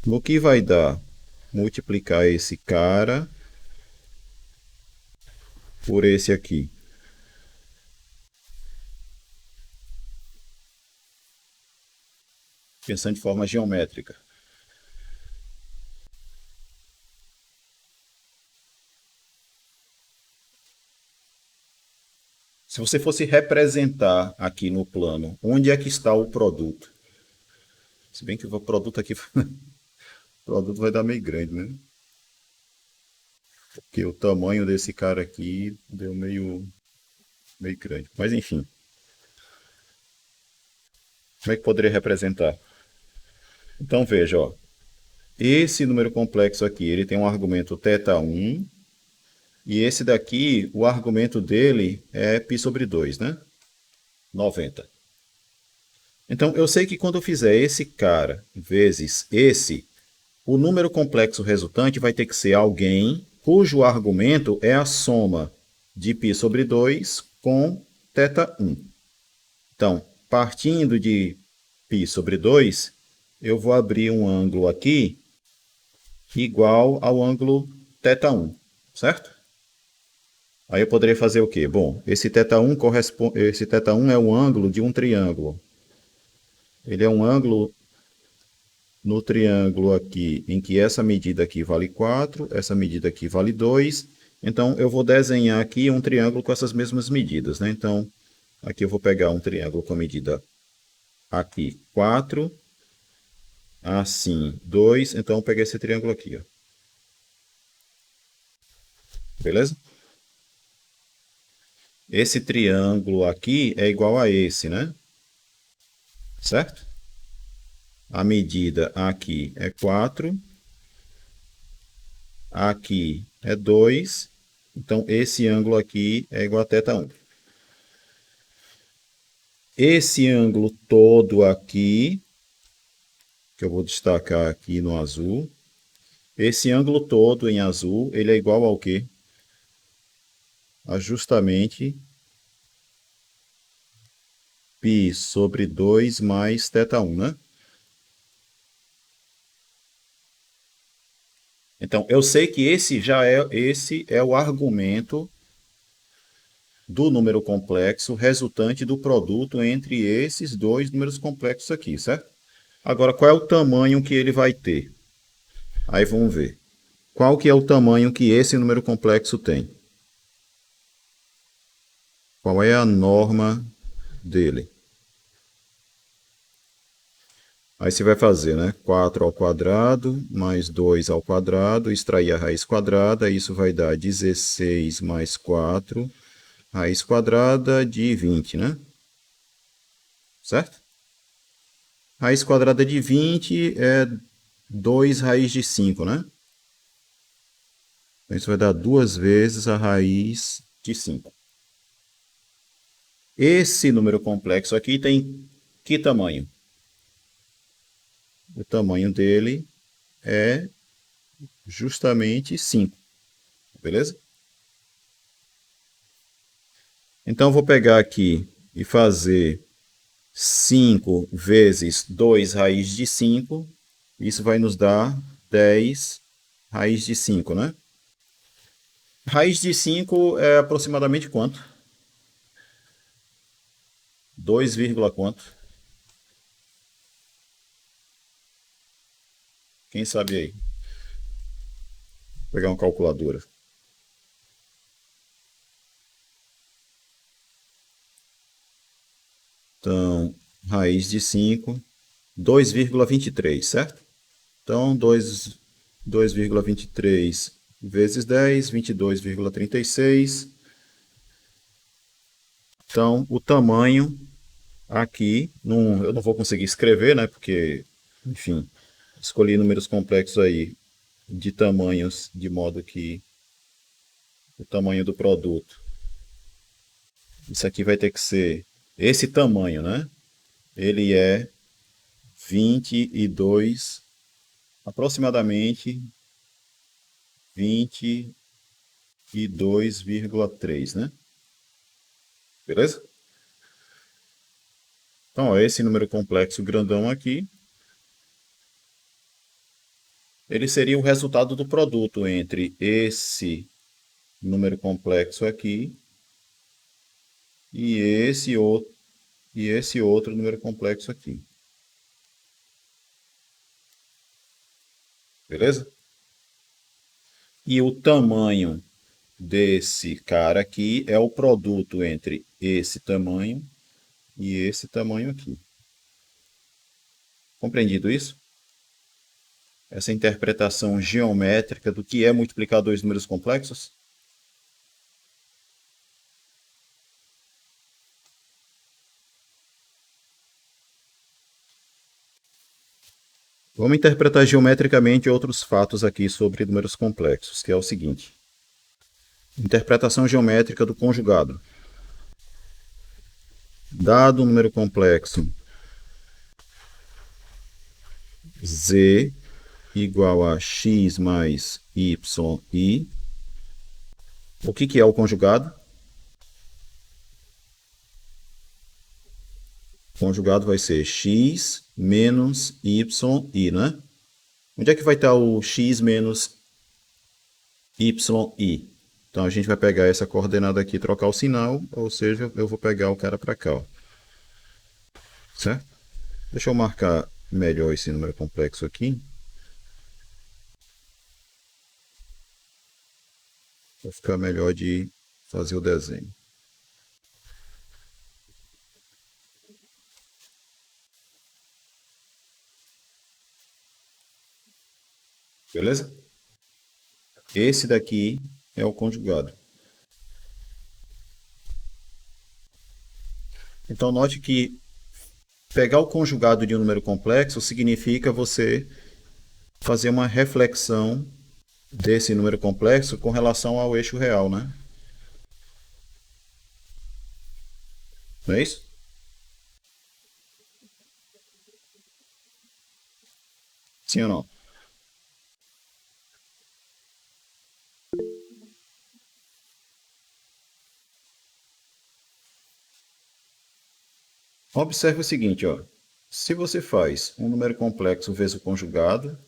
O que vai dar multiplicar esse cara por esse aqui? Pensando de forma geométrica. Se você fosse representar aqui no plano, onde é que está o produto? Se bem que o produto aqui, o produto vai dar meio grande, né? Porque o tamanho desse cara aqui deu meio grande. Mas enfim, como é que poderia representar? Então veja, ó, esse número complexo aqui, ele tem um argumento θ1, e esse daqui, o argumento dele é π sobre 2, né? 90. Então eu sei que quando eu fizer esse cara vezes esse, o número complexo resultante vai ter que ser alguém cujo argumento é a soma de π sobre 2 com θ1. Então, partindo de π sobre 2, eu vou abrir um ângulo aqui igual ao ângulo θ1, certo? Aí eu poderia fazer o quê? Bom, esse θ1 é o ângulo de um triângulo. Ele é um ângulo no triângulo aqui, em que essa medida aqui vale 4, essa medida aqui vale 2. Então, eu vou desenhar aqui um triângulo com essas mesmas medidas, né? Então, aqui eu vou pegar um triângulo com a medida aqui 4, assim 2. Então, eu peguei esse triângulo aqui, ó. Beleza? Esse triângulo aqui é igual a esse, né? Certo? A medida aqui é 4, aqui é 2, então esse ângulo aqui é igual a θ1. Esse ângulo todo aqui, que eu vou destacar aqui no azul, esse ângulo todo em azul, ele é igual ao quê? A justamente π sobre 2 mais θ1, né? Então, eu sei que esse é o argumento do número complexo resultante do produto entre esses dois números complexos aqui, certo? Agora, qual é o tamanho que ele vai ter? Aí vamos ver. Qual que é o tamanho que esse número complexo tem? Qual é a norma dele? Aí você vai fazer, né? 4 ao quadrado mais 2 ao quadrado, extrair a raiz quadrada, isso vai dar 16 mais 4, raiz quadrada de 20, né? Certo? Raiz quadrada de 20 é 2 raiz de 5, né? Então isso vai dar 2 vezes a raiz de 5. Esse número complexo aqui tem que tamanho? O tamanho dele é justamente 5, beleza? Então, eu vou pegar aqui e fazer 5 vezes 2 raiz de 5. Isso vai nos dar 10 raiz de 5, né? Raiz de 5 é aproximadamente quanto? 2, quanto? Quem sabe aí? Vou pegar uma calculadora. Então, raiz de 5, 2,23, certo? Então, 2,23 vezes 10, 22,36. Então, o tamanho aqui, eu não vou conseguir escrever, né? Porque, enfim, escolhi números complexos aí de tamanhos, de modo que o tamanho do produto. Isso aqui vai ter que ser esse tamanho, né? Ele é 22, aproximadamente 22,3, né? Beleza? Então, ó, esse número complexo grandão aqui, ele seria o resultado do produto entre esse número complexo aqui e esse outro número complexo aqui. Beleza? E o tamanho desse cara aqui é o produto entre esse tamanho e esse tamanho aqui. Compreendido isso? essa interpretação geométrica do que é multiplicar dois números complexos? Vamos interpretar geometricamente outros fatos aqui sobre números complexos, que é o seguinte. Interpretação geométrica do conjugado. Dado um número complexo z igual a x mais yi, o que é o conjugado? O conjugado vai ser x menos yi, né? Onde é que vai estar o x menos yi? Então a gente vai pegar essa coordenada aqui e trocar o sinal, ou seja, eu vou pegar o cara para cá, ó. Certo? Deixa eu marcar melhor esse número complexo aqui. Vai ficar melhor de fazer o desenho. Beleza? Esse daqui é o conjugado. Então, note que pegar o conjugado de um número complexo significa você fazer uma reflexão desse número complexo com relação ao eixo real, né? Não é isso? Sim ou não? Observe o seguinte, ó. Se você faz um número complexo vezes o conjugado...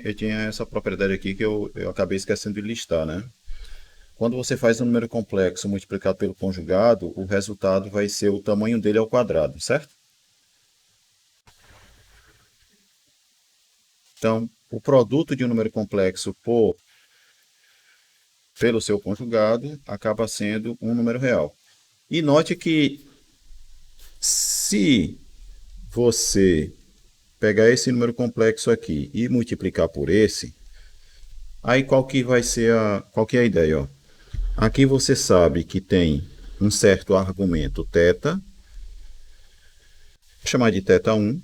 eu tinha essa propriedade aqui que eu acabei esquecendo de listar, né? Quando você faz um número complexo multiplicado pelo conjugado, o resultado vai ser o tamanho dele ao quadrado, certo? Então, o produto de um número complexo pelo seu conjugado acaba sendo um número real. E note que se você pegar esse número complexo aqui e multiplicar por esse, aí qual que é a ideia? Ó? Aqui você sabe que tem um certo argumento θ, vou chamar de θ1,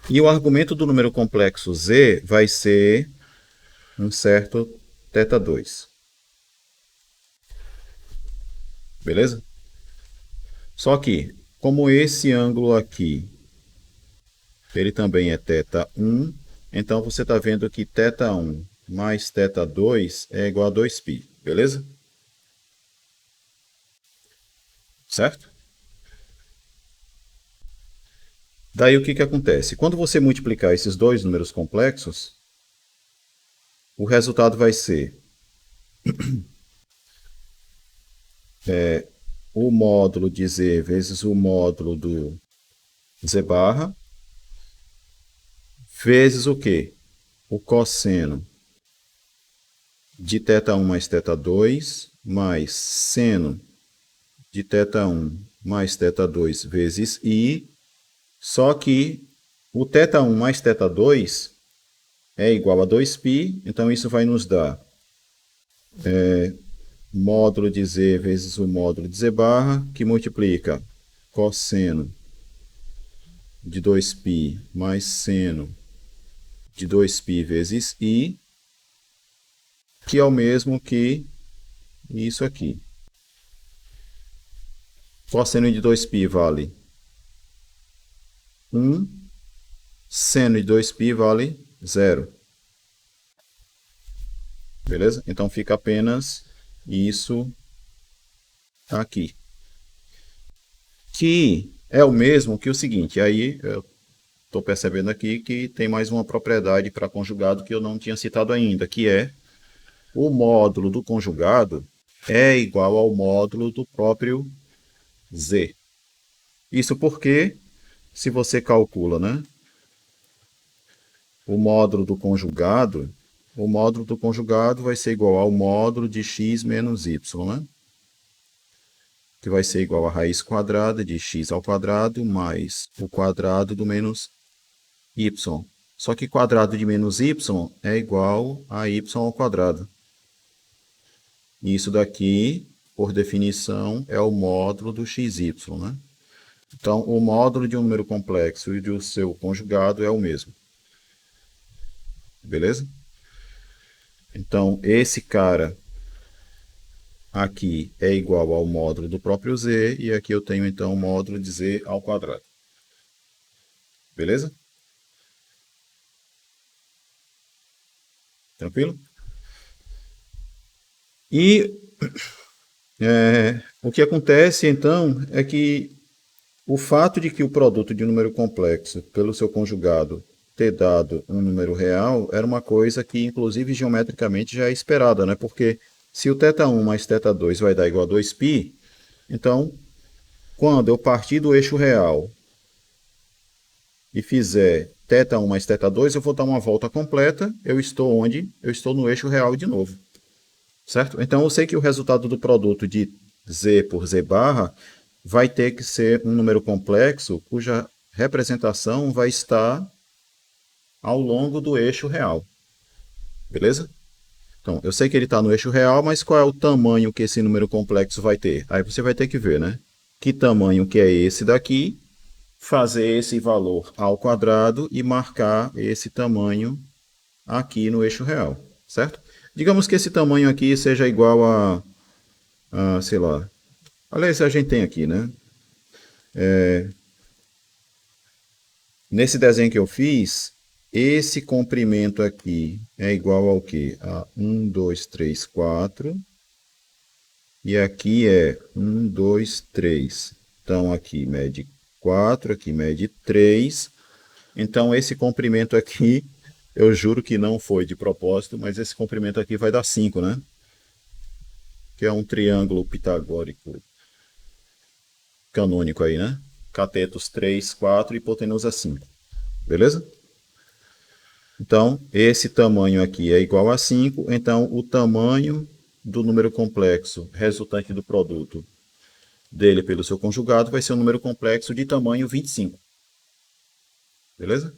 e o argumento do número complexo z vai ser um certo θ2. Beleza? Só que, como esse ângulo aqui, ele também é θ1, então você está vendo que θ1 mais θ2 é igual a 2π, beleza? Certo? Daí o que acontece? Quando você multiplicar esses dois números complexos, o resultado vai ser o módulo de z vezes o módulo do z barra, vezes o quê? O cosseno de θ1 mais θ2, mais seno de θ1 mais θ2 vezes i, só que o θ1 mais θ2 é igual a 2π, então isso vai nos dar módulo de z vezes o módulo de z barra, que multiplica cosseno de 2π mais seno de 2π vezes i, que é o mesmo que isso aqui. Cosseno de 2π vale 1, seno de 2π vale 0. Beleza? Então fica apenas isso aqui. Que é o mesmo que o seguinte, aí eu estou percebendo aqui que tem mais uma propriedade para conjugado que eu não tinha citado ainda, que é o módulo do conjugado é igual ao módulo do próprio z. Isso porque, se você calcula, né, o módulo do conjugado vai ser igual ao módulo de x menos y, né? que vai ser igual a raiz quadrada de x ao quadrado mais o quadrado do menos y. Só que quadrado de menos y é igual a y ao quadrado. E isso daqui, por definição, é o módulo do xy, né? Então, o módulo de um número complexo e do seu conjugado é o mesmo. Beleza? Então, esse cara aqui é igual ao módulo do próprio z, e aqui eu tenho, então, o módulo de z ao quadrado. Beleza? Tranquilo? E o que acontece, então, é que o fato de que o produto de um número complexo pelo seu conjugado ter dado um número real era uma coisa que, inclusive, geometricamente já é esperada, né? Porque se o θ1 mais θ2 vai dar igual a 2π, então, quando eu partir do eixo real e fizer θ1 mais θ2, eu vou dar uma volta completa, eu estou onde? Eu estou no eixo real de novo. Certo? Então, eu sei que o resultado do produto de z por z barra vai ter que ser um número complexo cuja representação vai estar ao longo do eixo real. Beleza? Então, eu sei que ele está no eixo real, mas qual é o tamanho que esse número complexo vai ter? Aí você vai ter que ver, né? Que tamanho que é esse daqui, fazer esse valor ao quadrado e marcar esse tamanho aqui no eixo real, certo? Digamos que esse tamanho aqui seja igual sei lá, aliás, a gente tem aqui, né? Nesse desenho que eu fiz, esse comprimento aqui é igual ao quê? A 1, 2, 3, 4. E aqui é 1, 2, 3. Então, aqui mede 4, aqui mede 3. Então, esse comprimento aqui, eu juro que não foi de propósito, mas esse comprimento aqui vai dar 5, né? Que é um triângulo pitagórico canônico aí, né? Catetos 3, 4 e hipotenusa 5. Beleza? Então, esse tamanho aqui é igual a 5. Então, o tamanho do número complexo resultante do produto dele pelo seu conjugado vai ser um número complexo de tamanho 25. Beleza?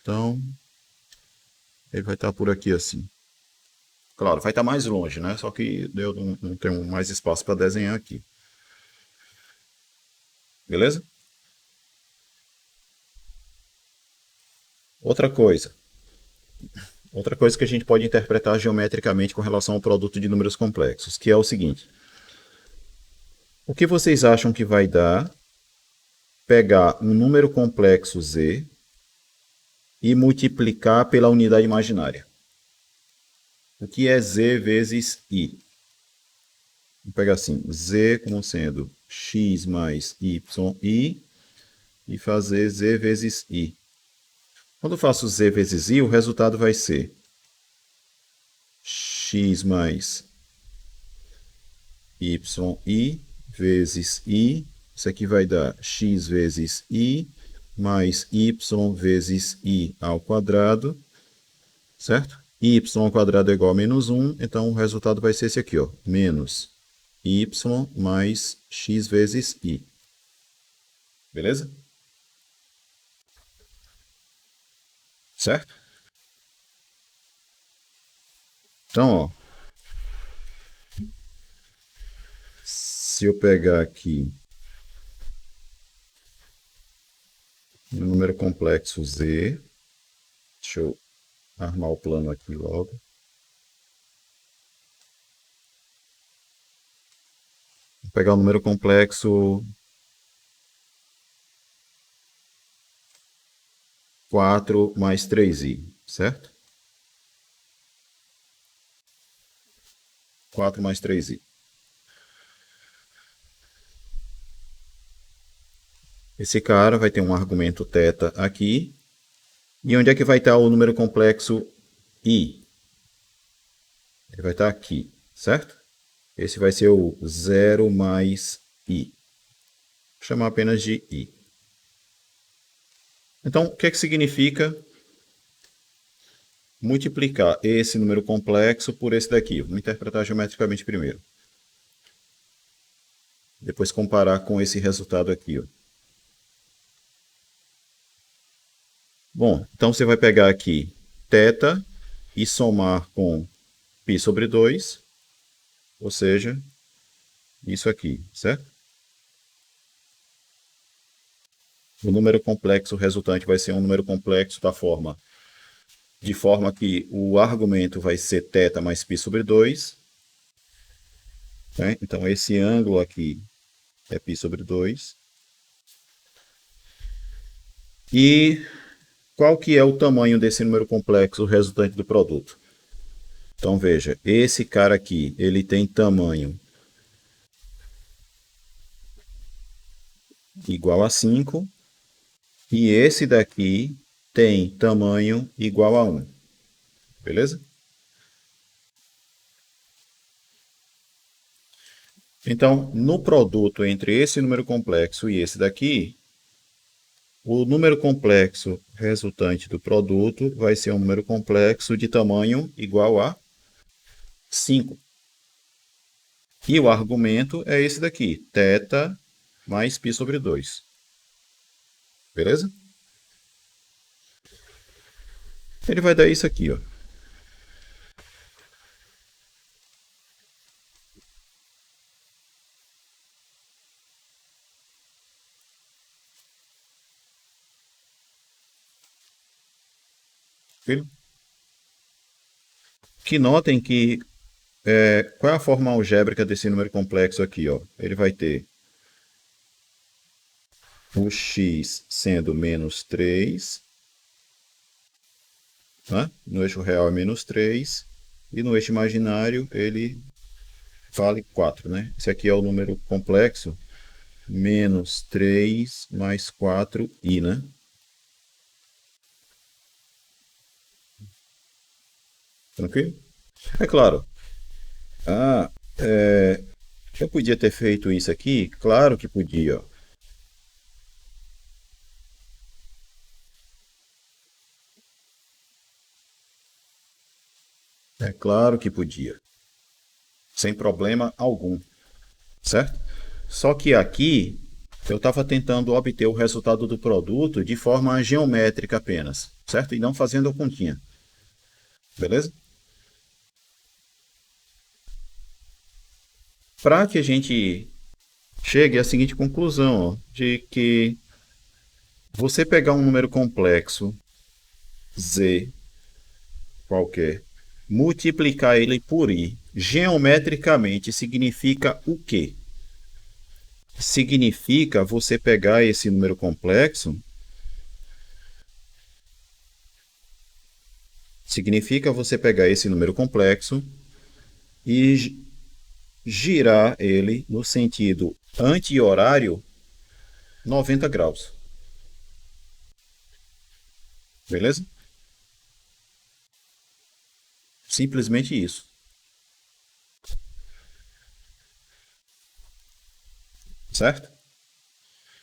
Então, ele vai estar por aqui assim. Claro, vai estar mais longe, né? Só que eu não tenho mais espaço para desenhar aqui. Beleza? Outra coisa que a gente pode interpretar geometricamente com relação ao produto de números complexos, que é o seguinte. O que vocês acham que vai dar pegar um número complexo z e multiplicar pela unidade imaginária? O que é z vezes i? Vou pegar assim, z como sendo x mais yi e fazer z vezes i. Quando eu faço z vezes i, o resultado vai ser x mais yi vezes i. Isso aqui vai dar x vezes i mais y vezes i ao quadrado, certo? Y ao quadrado é igual a menos 1, então o resultado vai ser esse aqui, ó, menos y mais x vezes i. Beleza? Certo? Então, ó, se eu pegar aqui um número complexo z, deixa eu armar o plano aqui logo. Vou pegar o número complexo 4 mais 3i, certo? 4 mais 3i. Esse cara vai ter um argumento θ aqui. E onde é que vai estar o número complexo i? Ele vai estar aqui, certo? Esse vai ser o 0 mais i. Vou chamar apenas de i. Então, o que é que significa multiplicar esse número complexo por esse daqui? Vamos interpretar geometricamente primeiro. Depois comparar com esse resultado aqui, ó. Bom, então você vai pegar aqui θ e somar com π sobre 2, ou seja, isso aqui, certo? O número complexo resultante vai ser um número complexo de forma que o argumento vai ser θ mais π sobre 2. Né? Então, esse ângulo aqui é π sobre 2. E qual que é o tamanho desse número complexo resultante do produto? Então, veja, esse cara aqui, ele tem tamanho igual a 5, e esse daqui tem tamanho igual a 1. Beleza? Então, no produto entre esse número complexo e esse daqui, o número complexo resultante do produto vai ser um número complexo de tamanho igual a 5. E o argumento é esse daqui, θ mais π sobre 2. Beleza? Ele vai dar isso aqui, ó. Filho? Que notem que qual é a forma algébrica desse número complexo aqui, ó? Ele vai ter o x sendo menos 3, né? No eixo real é menos 3, e no eixo imaginário ele vale 4, né? Esse aqui é o número complexo, menos 3 mais 4i, né? Tranquilo? É claro. Eu podia ter feito isso aqui? Claro que podia, ó. É claro que podia. Sem problema algum. Certo? Só que aqui eu estava tentando obter o resultado do produto de forma geométrica apenas, certo? E não fazendo a continha. Beleza? Para que a gente chegue à seguinte conclusão, ó, de que você pegar um número complexo, z qualquer, multiplicar ele por i, geometricamente significa o quê? Significa você pegar esse número complexo, e girar ele no sentido anti-horário 90 graus. Beleza? Simplesmente isso. Certo?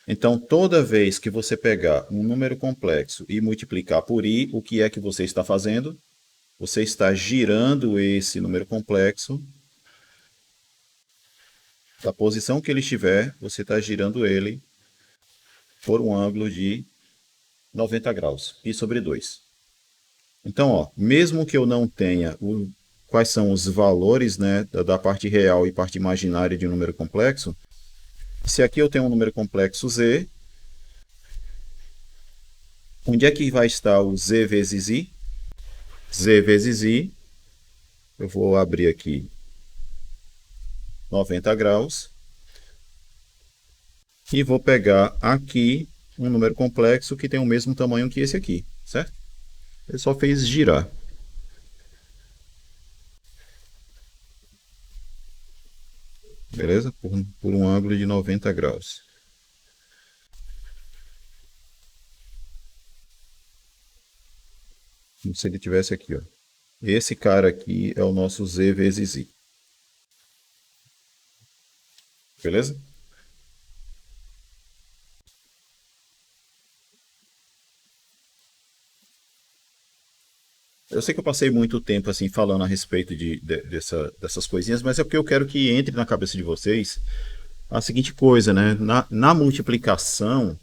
Então, toda vez que você pegar um número complexo e multiplicar por i, o que é que você está fazendo? Você está girando esse número complexo da posição que ele estiver, você está girando ele por um ângulo de 90 graus, π sobre 2. Então, ó, mesmo que eu não tenha quais são os valores, né, da parte real e parte imaginária de um número complexo, se aqui eu tenho um número complexo z, onde é que vai estar o z vezes i? Z vezes i, eu vou abrir aqui 90 graus, e vou pegar aqui um número complexo que tem o mesmo tamanho que esse aqui, certo? Ele só fez girar. Beleza? Por um ângulo de 90 graus. Como se ele tivesse aqui, ó. Esse cara aqui é o nosso z vezes i. Beleza? Eu sei que eu passei muito tempo assim falando a respeito dessas coisinhas, mas é porque eu quero que entre na cabeça de vocês a seguinte coisa, né? Na multiplicação,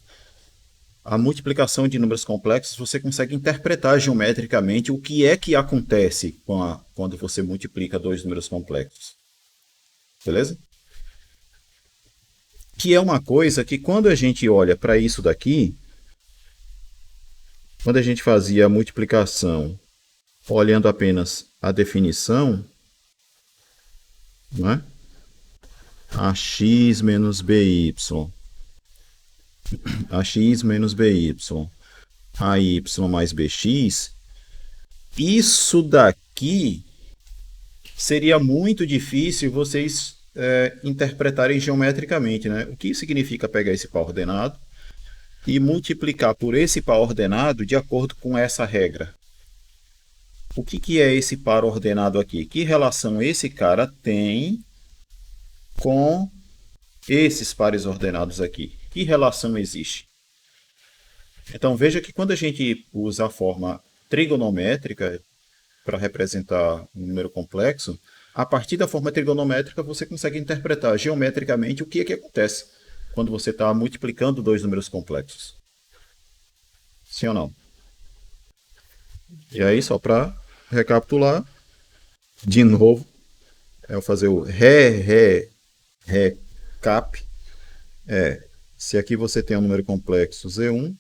a multiplicação de números complexos, você consegue interpretar geometricamente o que é que acontece quando você multiplica dois números complexos. Beleza? Que é uma coisa que quando a gente olha para isso daqui, quando a gente fazia a multiplicação olhando apenas a definição, né? AX menos BY, AX menos BY, AY mais BX, isso daqui seria muito difícil vocês interpretarem geometricamente, né? O que significa pegar esse par ordenado e multiplicar por esse par ordenado de acordo com essa regra? O que é esse par ordenado aqui? Que relação esse cara tem com esses pares ordenados aqui? Que relação existe? Então veja que quando a gente usa a forma trigonométrica para representar um número complexo, a partir da forma trigonométrica você consegue interpretar geometricamente o que é que acontece quando você está multiplicando dois números complexos. Sim ou não? E aí, só para recapitular, de novo, eu fazer o recap. Se aqui você tem um número complexo Z1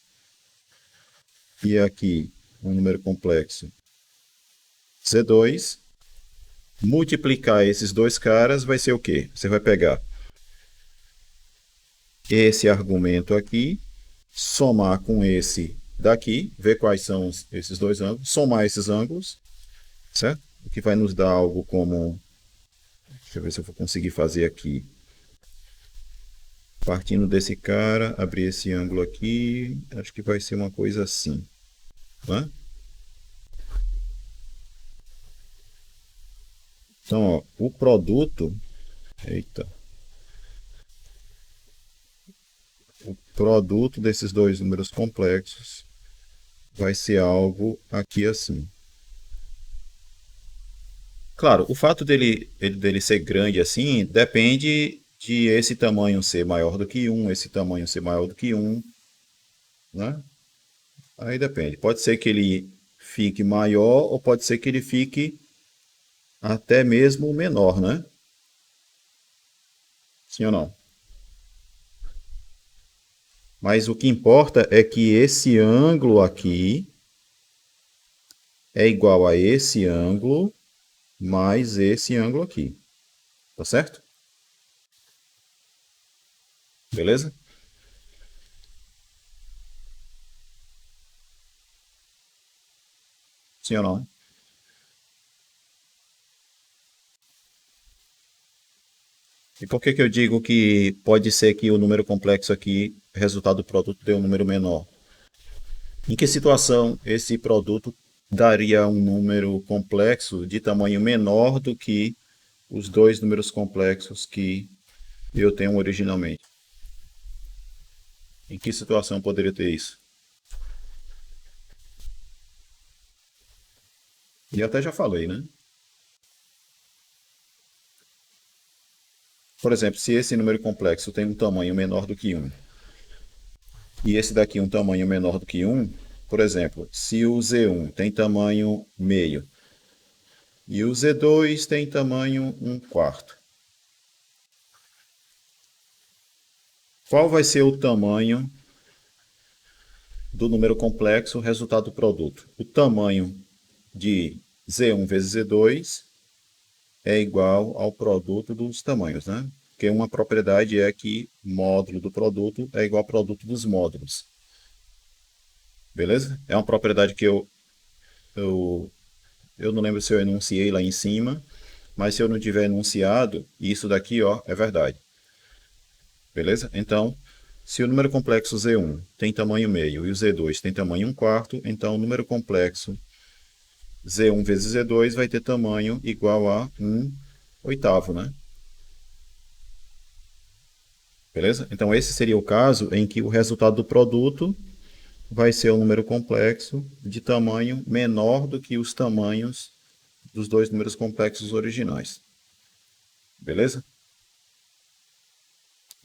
e aqui um número complexo Z2, multiplicar esses dois caras vai ser o quê? Você vai pegar esse argumento aqui, somar com esse daqui, ver quais são esses dois ângulos, somar esses ângulos, certo? O que vai nos dar algo como... Deixa eu ver se eu vou conseguir fazer aqui. Partindo desse cara, abrir esse ângulo aqui, acho que vai ser uma coisa assim. Né? Então, ó, o produto... Eita. O produto desses dois números complexos vai ser algo aqui assim. Claro, o fato dele ser grande assim depende de esse tamanho ser maior do que 1, esse tamanho ser maior do que 1, né? Aí depende. Pode ser que ele fique maior ou pode ser que ele fique até mesmo menor, né? Sim ou não? Mas o que importa é que esse ângulo aqui é igual a esse ângulo mais esse ângulo aqui. Tá certo? Beleza? Sim ou não? E por que eu digo que pode ser que o número complexo aqui, resultado do produto, dê um número menor? Em que situação esse produto daria um número complexo de tamanho menor do que os dois números complexos que eu tenho originalmente? Em que situação poderia ter isso? E até já falei, né? Por exemplo, se esse número complexo tem um tamanho menor do que 1, e esse daqui um tamanho menor do que 1, por exemplo, se o Z1 tem tamanho meio, e o Z2 tem tamanho 1/4. Qual vai ser o tamanho do número complexo, resultado do produto? O tamanho de Z1 vezes Z2 é igual ao produto dos tamanhos, né? Porque uma propriedade é que módulo do produto é igual ao produto dos módulos. Beleza? É uma propriedade que eu não lembro se eu enunciei lá em cima, mas se eu não tiver enunciado, isso daqui ó, é verdade. Beleza? Então, se o número complexo Z1 tem tamanho meio e o Z2 tem tamanho 1/4, então o número complexo Z1 vezes Z2 vai ter tamanho igual a 1/8, né? Beleza? Então esse seria o caso em que o resultado do produto vai ser um número complexo de tamanho menor do que os tamanhos dos dois números complexos originais. Beleza?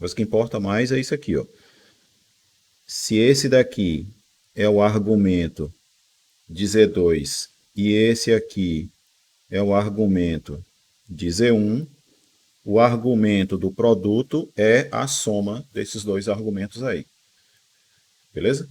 Mas o que importa mais é isso aqui, ó. Se esse daqui é o argumento de Z2 e esse aqui é o argumento de Z1, o argumento do produto é a soma desses dois argumentos aí. Beleza?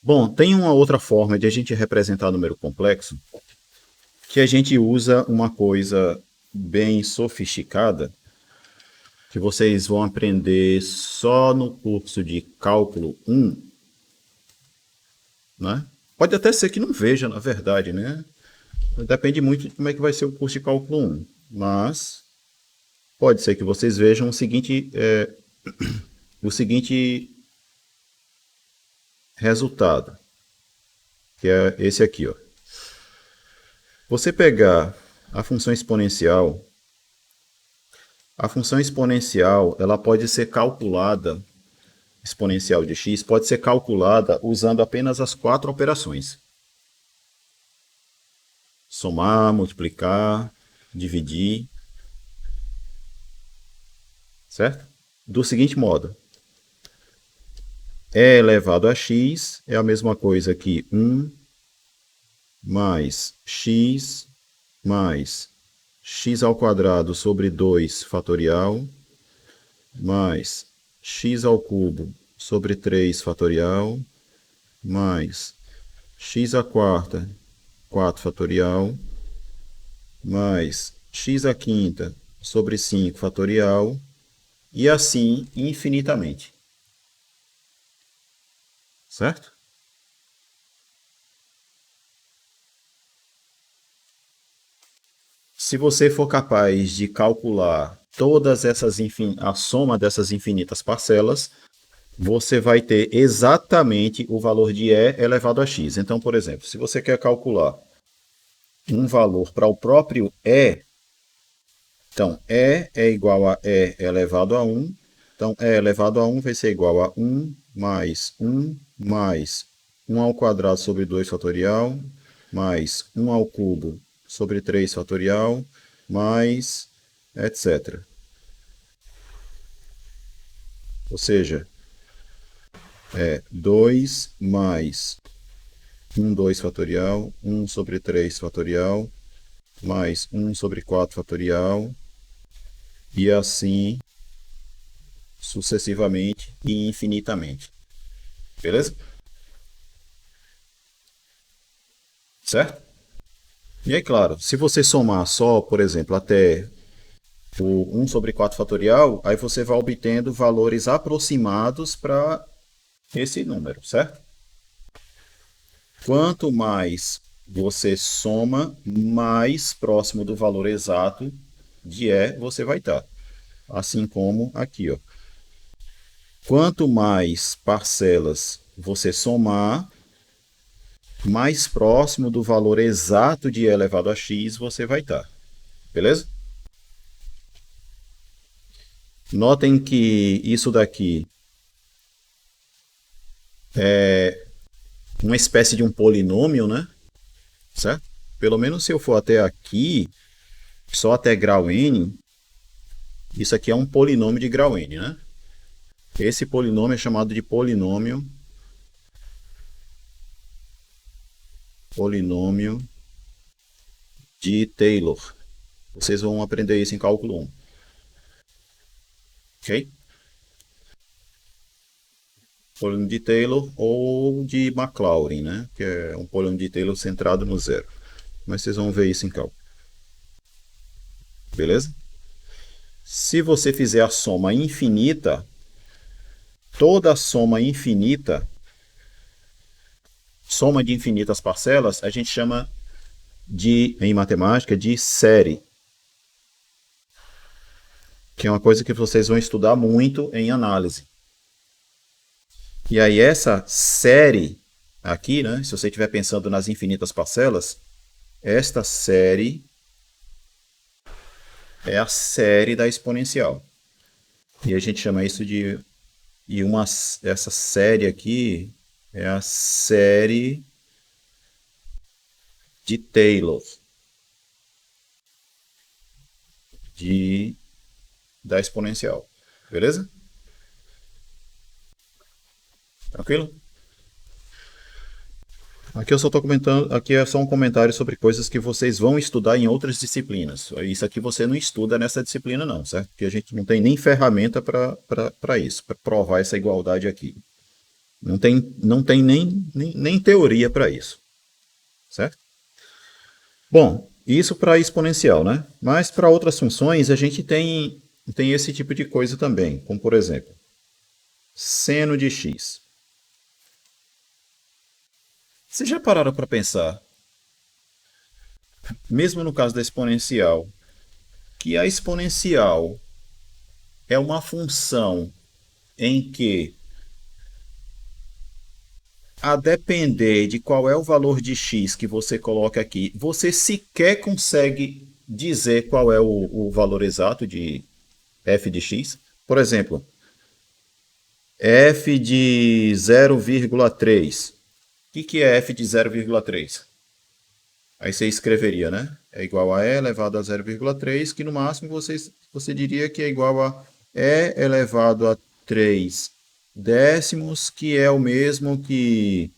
Bom, tem uma outra forma de a gente representar número complexo, que a gente usa uma coisa bem sofisticada, que vocês vão aprender só no curso de cálculo 1, né? Pode até ser que não veja, na verdade, né? Depende muito de como é que vai ser o curso de cálculo 1, mas pode ser que vocês vejam o seguinte resultado, que é esse aqui, ó. Você pegar a função exponencial, ela pode ser calculada, exponencial de x, pode ser calculada usando apenas as 4 operações. Somar, multiplicar, dividir, certo? Do seguinte modo, e elevado a x é a mesma coisa que 1 mais x ao quadrado sobre 2 fatorial mais x ao cubo sobre 3 fatorial mais x à quarta 4 fatorial mais x à quinta sobre 5 fatorial e assim infinitamente. Certo? Se você for capaz de calcular a soma dessas infinitas parcelas, você vai ter exatamente o valor de e elevado a x. Então, por exemplo, se você quer calcular um valor para o próprio e, então e é igual a e elevado a 1. Então, e elevado a 1 vai ser igual a 1 mais 1 ao quadrado sobre 2 fatorial, mais 1 ao cubo sobre 3 fatorial, mais etc. Ou seja, é 2 mais 2 fatorial, 1 sobre 3 fatorial, mais 1 sobre 4 fatorial, e assim sucessivamente e infinitamente. Beleza? Certo? E aí, claro, se você somar só, por exemplo, até o 1 sobre 4 fatorial, aí você vai obtendo valores aproximados para esse número, certo? Quanto mais você soma, mais próximo do valor exato de E você vai estar. Assim como aqui, ó. Quanto mais parcelas você somar, mais próximo do valor exato de E elevado a x você vai estar. Beleza? Notem que isso daqui é uma espécie de um polinômio, né? Certo? Pelo menos se eu for até aqui, só até grau n, isso aqui é um polinômio de grau n, né? Esse polinômio é chamado de polinômio de Taylor. Vocês vão aprender isso em cálculo 1. Ok? Polínômio de Taylor ou de Maclaurin, né? Que é um polínômio de Taylor centrado no zero. Mas vocês vão ver isso em cálculo. Beleza? Se você fizer a soma infinita, toda soma infinita, soma de infinitas parcelas, a gente chama em matemática, de série. Que é uma coisa que vocês vão estudar muito em análise. E aí essa série aqui, né, se você estiver pensando nas infinitas parcelas, esta série é a série da exponencial. E a gente chama isso de E essa série aqui é a série de Taylor, de, da exponencial. Beleza? Tranquilo? Aqui eu só estou comentando, aqui é só um comentário sobre coisas que vocês vão estudar em outras disciplinas. Isso aqui você não estuda nessa disciplina não, certo? Porque a gente não tem nem ferramenta para isso, para provar essa igualdade aqui. Não tem nem teoria para isso, certo? Bom, isso para exponencial, né? Mas para outras funções a gente tem esse tipo de coisa também, como por exemplo, seno de x. Vocês já pararam para pensar, mesmo no caso da exponencial, que a exponencial é uma função em que, a depender de qual é o valor de x que você coloca aqui, você sequer consegue dizer qual é o valor exato de f de x? Por exemplo, f de 0,3. O que é f de 0,3? Aí você escreveria, né? É igual a e elevado a 0,3, que no máximo você diria que é igual a e elevado a 3 décimos, que é o mesmo que,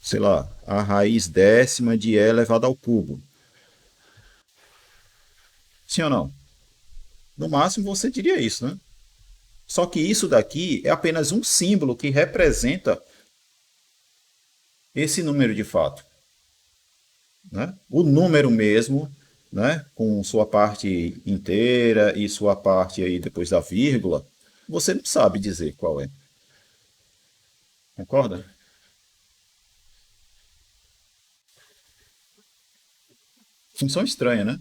sei lá, a raiz décima de e elevado ao cubo. Sim ou não? No máximo você diria isso, né? Só que isso daqui é apenas um símbolo que representa esse número de fato, né? O número mesmo, né, com sua parte inteira e sua parte aí depois da vírgula, você não sabe dizer qual é. Concorda? Função estranha, né?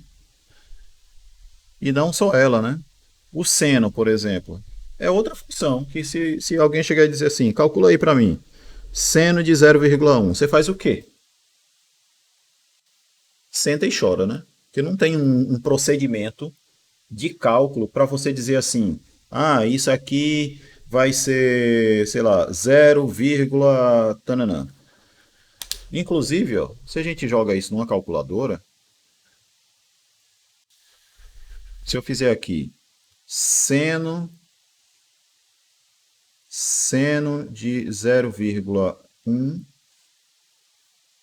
E não só ela, né? O seno, por exemplo, é outra função que se alguém chegar e dizer assim, calcula aí para mim, seno de 0,1, você faz o quê? Senta e chora, né? Porque não tem um procedimento de cálculo para você dizer assim, ah, isso aqui vai ser, sei lá, 0, tananã. Inclusive, ó, se a gente joga isso numa calculadora, se eu fizer aqui seno de 0,1,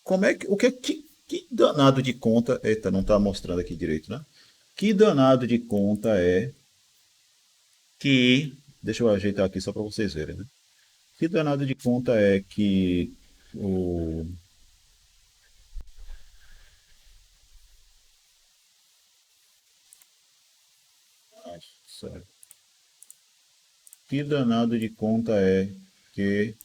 como é que danado de conta, eita, não está mostrando aqui direito, né? Que danado de conta é que, deixa eu ajeitar aqui só para vocês verem, né? Que danado de conta é que o sério. Que danado de conta é que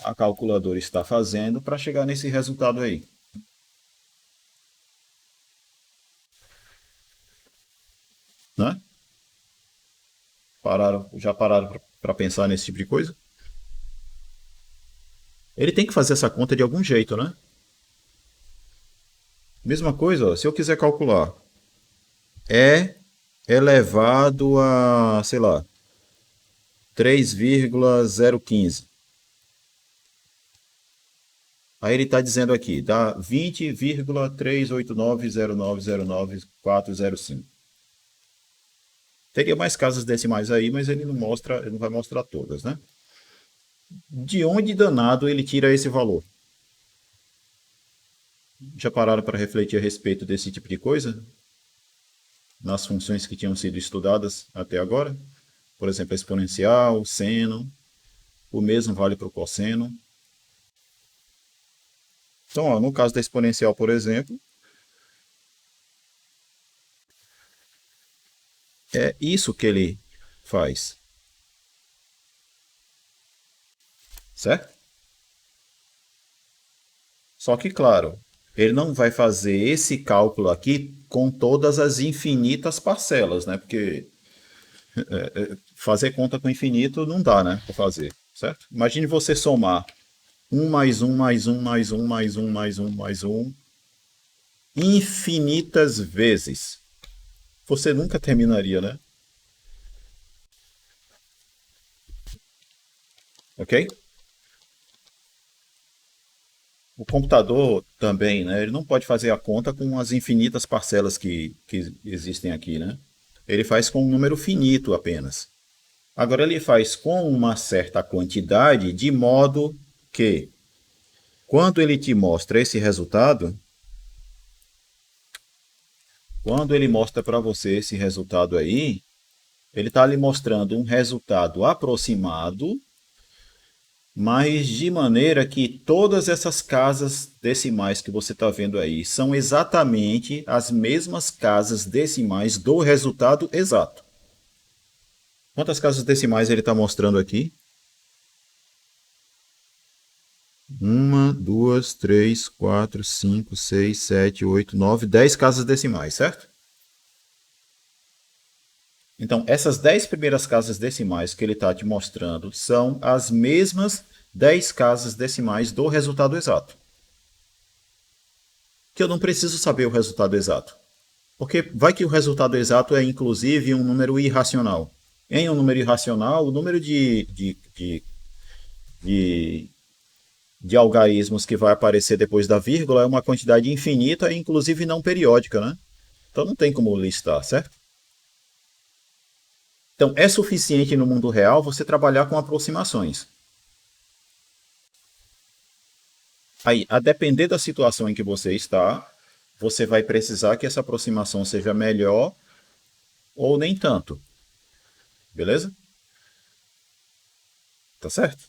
a calculadora está fazendo para chegar nesse resultado aí? Né? Já pararam para pensar nesse tipo de coisa? Ele tem que fazer essa conta de algum jeito, né? Mesma coisa, ó, se eu quiser calcular é elevado a, sei lá, 3,015. Aí ele está dizendo aqui, dá 20,38909090405. Teria mais casas decimais aí, mas ele não mostra, ele não vai mostrar todas, né? De onde danado ele tira esse valor? Já pararam para refletir a respeito desse tipo de coisa? Nas funções que tinham sido estudadas até agora? Por exemplo, a exponencial, seno, o mesmo vale para o cosseno. Então, ó, no caso da exponencial, por exemplo, é isso que ele faz. Certo? Só que, claro, ele não vai fazer esse cálculo aqui com todas as infinitas parcelas, né? Porque fazer conta com infinito não dá, né? Para fazer, certo? Imagine você somar um mais um mais um mais um mais um mais um mais um infinitas vezes. Você nunca terminaria, né? Ok? O computador também, né? Ele não pode fazer a conta com as infinitas parcelas que existem aqui, né? Ele faz com um número finito apenas. Agora ele faz com uma certa quantidade, de modo que, quando ele te mostra esse resultado, quando ele mostra para você esse resultado aí, ele está lhe mostrando um resultado aproximado, mas de maneira que todas essas casas decimais que você está vendo aí são exatamente as mesmas casas decimais do resultado exato. Quantas casas decimais ele está mostrando aqui? 1, 2, 3, 4, 5, 6, 7, 8, 9, 10 casas decimais, certo? Então, essas 10 primeiras casas decimais que ele está te mostrando são as mesmas 10 casas decimais do resultado exato. Que eu não preciso saber o resultado exato. Porque vai que o resultado exato é, inclusive, um número irracional. Em um número irracional, o número de, de algarismos que vai aparecer depois da vírgula é uma quantidade infinita e, inclusive, não periódica, né? Então não tem como listar, certo? Então, é suficiente no mundo real você trabalhar com aproximações. Aí, a depender da situação em que você está, você vai precisar que essa aproximação seja melhor ou nem tanto. Beleza? Tá certo?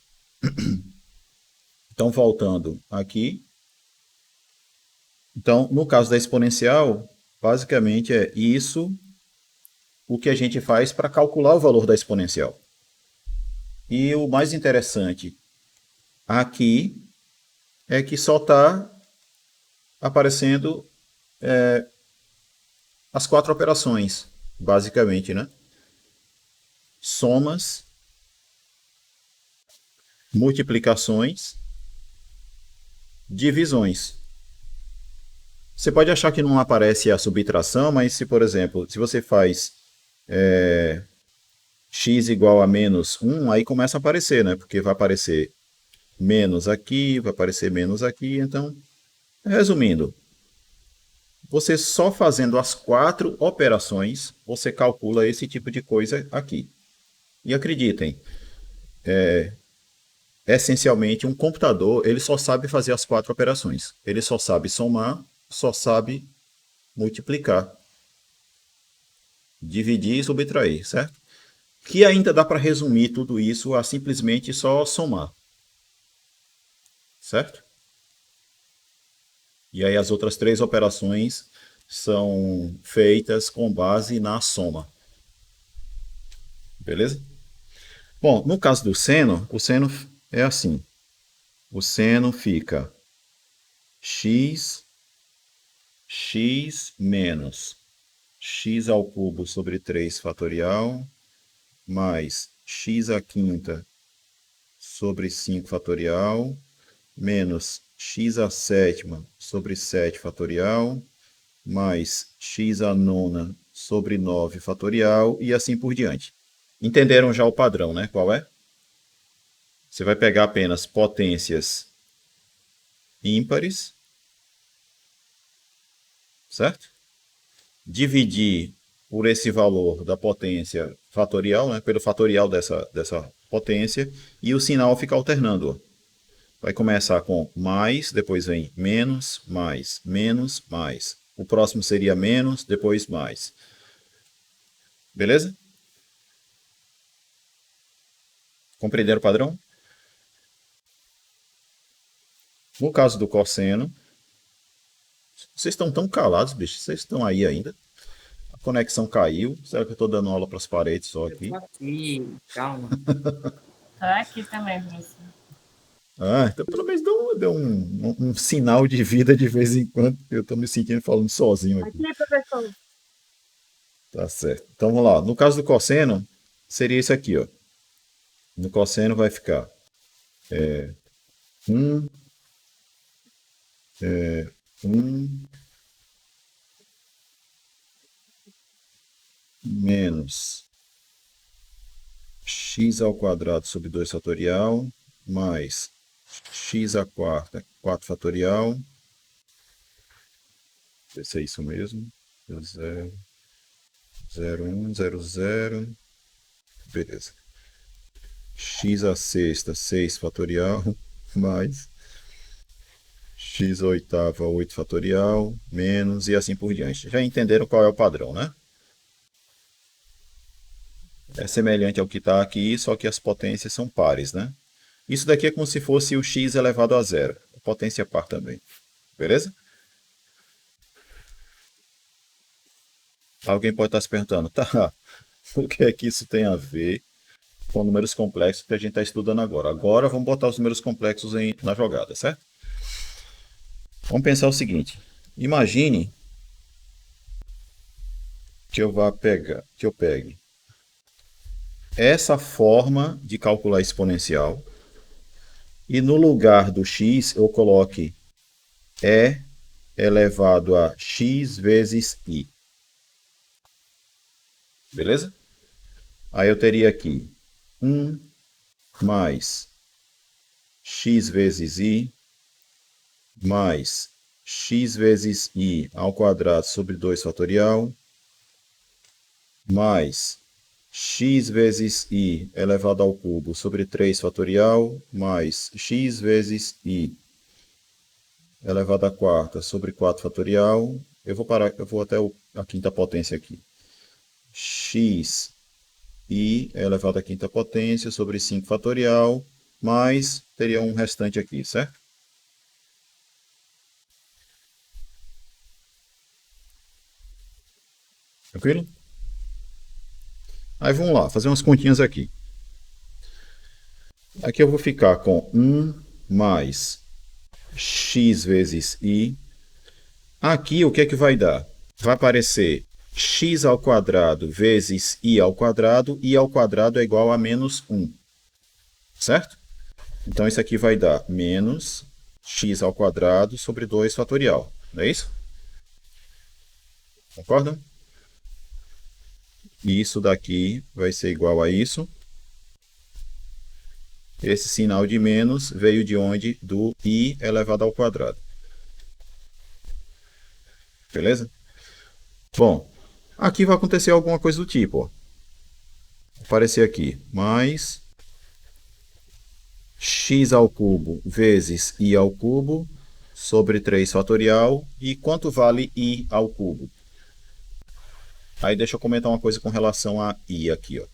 Então, voltando aqui. Então, no caso da exponencial, basicamente é isso o que a gente faz para calcular o valor da exponencial. E o mais interessante aqui é que só está aparecendo as 4 operações, basicamente, né? Somas, multiplicações, divisões. Você pode achar que não aparece a subtração, mas se, por exemplo, se você faz x igual a menos 1, aí começa a aparecer, né? Porque vai aparecer menos aqui, vai aparecer menos aqui. Então, resumindo, você só fazendo as 4 operações, você calcula esse tipo de coisa aqui. E acreditem, essencialmente um computador, ele só sabe fazer as 4 operações. Ele só sabe somar, só sabe multiplicar, dividir e subtrair, certo? Que ainda dá para resumir tudo isso a simplesmente só somar, certo? E aí as outras 3 operações são feitas com base na soma. Beleza? Bom, no caso do seno, o seno é assim. O seno fica x menos x ao cubo sobre 3 fatorial mais x à quinta sobre 5 fatorial menos x à sétima sobre 7 fatorial mais x à nona sobre 9 fatorial e assim por diante. Entenderam já o padrão, né? Qual é? Você vai pegar apenas potências ímpares, certo? Dividir por esse valor da potência fatorial, né? Pelo fatorial dessa potência, e o sinal fica alternando. Vai começar com mais, depois vem menos, mais, menos, mais. O próximo seria menos, depois mais. Beleza? Compreenderam o padrão? No caso do cosseno, vocês estão tão calados, bicho. Vocês estão aí ainda. A conexão caiu. Será que eu estou dando aula para as paredes só aqui? Aqui, calma. Tá aqui também, professor. Ah, então pelo menos dê um sinal de vida de vez em quando. Eu estou me sentindo falando sozinho aqui. Aqui, professor. Tá certo. Então vamos lá. No caso do cosseno, seria isso aqui, ó. No cosseno vai ficar 1 menos x ao quadrado sobre 2 fatorial mais x à quarta, 4 fatorial. Ver se é isso mesmo. 0, 0, 1, 0, 0. Beleza. X à sexta, 6 fatorial, mais x à oitava, 8 fatorial, menos, e assim por diante. Já entenderam qual é o padrão, né? É semelhante ao que está aqui, só que as potências são pares, né? Isso daqui é como se fosse o x elevado a zero. A potência par também. Beleza? Alguém pode estar se perguntando, tá, o que é que isso tem a ver com números complexos que a gente está estudando agora? Agora vamos botar os números complexos na jogada, certo? Vamos pensar o seguinte. Imagine que eu pegue essa forma de calcular exponencial e no lugar do x eu coloque e elevado a x vezes i. Beleza? Aí eu teria aqui 1 mais x vezes i mais x vezes i ao quadrado sobre 2 fatorial mais x vezes i elevado ao cubo sobre 3 fatorial mais x vezes i elevado à quarta sobre 4 fatorial. Eu vou até a quinta potência aqui. X i elevado à quinta potência sobre 5 fatorial, mais teria um restante aqui, certo? Tranquilo? Aí vamos lá, fazer umas continhas aqui. Aqui eu vou ficar com 1 mais x vezes i. Aqui o que é que vai dar? Vai aparecer x ao quadrado vezes i ao quadrado é igual a menos 1. Certo? Então isso aqui vai dar menos x ao quadrado sobre 2 fatorial. Não é isso? Concordam? Isso daqui vai ser igual a isso. Esse sinal de menos veio de onde? Do i elevado ao quadrado. Beleza? Bom, aqui vai acontecer alguma coisa do tipo, ó. Aparecer aqui, mais x ao cubo vezes i ao cubo sobre 3 fatorial. E quanto vale i ao cubo? Aí deixa eu comentar uma coisa com relação a i aqui, ó.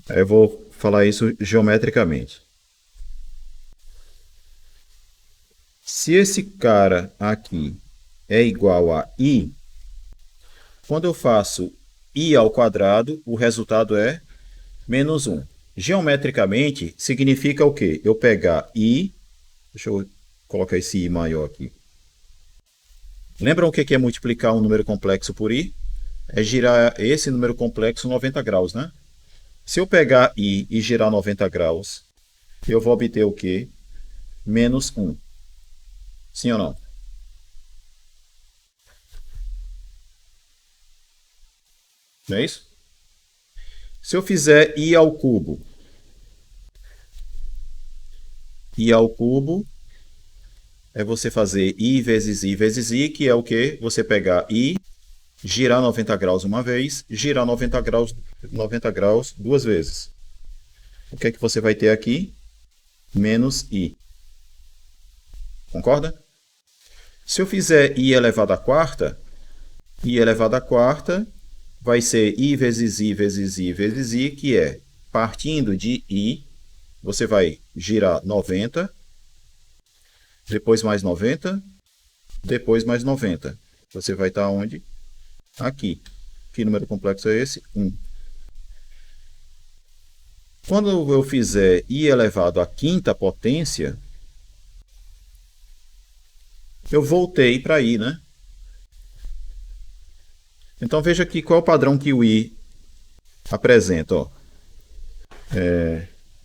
Aí eu vou falar isso geometricamente. Se esse cara aqui é igual a i, quando eu faço i ao quadrado, o resultado é menos 1. Geometricamente, significa o quê? Eu pegar i, deixa eu colocar esse i maior aqui. Lembram o que é multiplicar um número complexo por i? É girar esse número complexo 90 graus, né? Se eu pegar i e girar 90 graus, eu vou obter o quê? Menos 1. Sim ou não? Não é isso? Se eu fizer i ao cubo é você fazer i vezes i, que é o quê? Você pegar i, girar 90 graus uma vez, girar 90 graus duas vezes. O que é que você vai ter aqui? Menos i. Concorda? Se eu fizer i elevado à quarta vai ser i vezes i vezes i vezes i, que é, partindo de i, você vai girar 90, depois mais 90, depois mais 90. Você vai estar onde? Aqui. Que número complexo é esse? 1. Quando eu fizer i elevado à quinta potência, eu voltei para i, né? Então veja aqui qual é o padrão que o i apresenta, ó.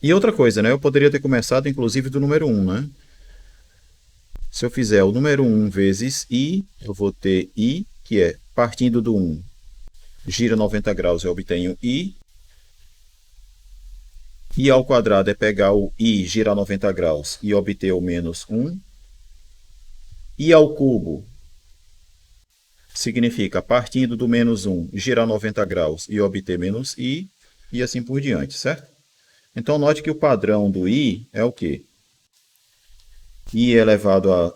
E outra coisa, né? Eu poderia ter começado inclusive do número 1, né? Se eu fizer o número 1 vezes i, eu vou ter i, que é partindo do 1, gira 90 graus, eu obtenho i. I ao quadrado é pegar o I, girar 90 graus e obter o menos 1. I ao cubo significa partindo do menos 1, girar 90 graus e obter menos I, e assim por diante, certo? Então, note que o padrão do I é o quê? I elevado a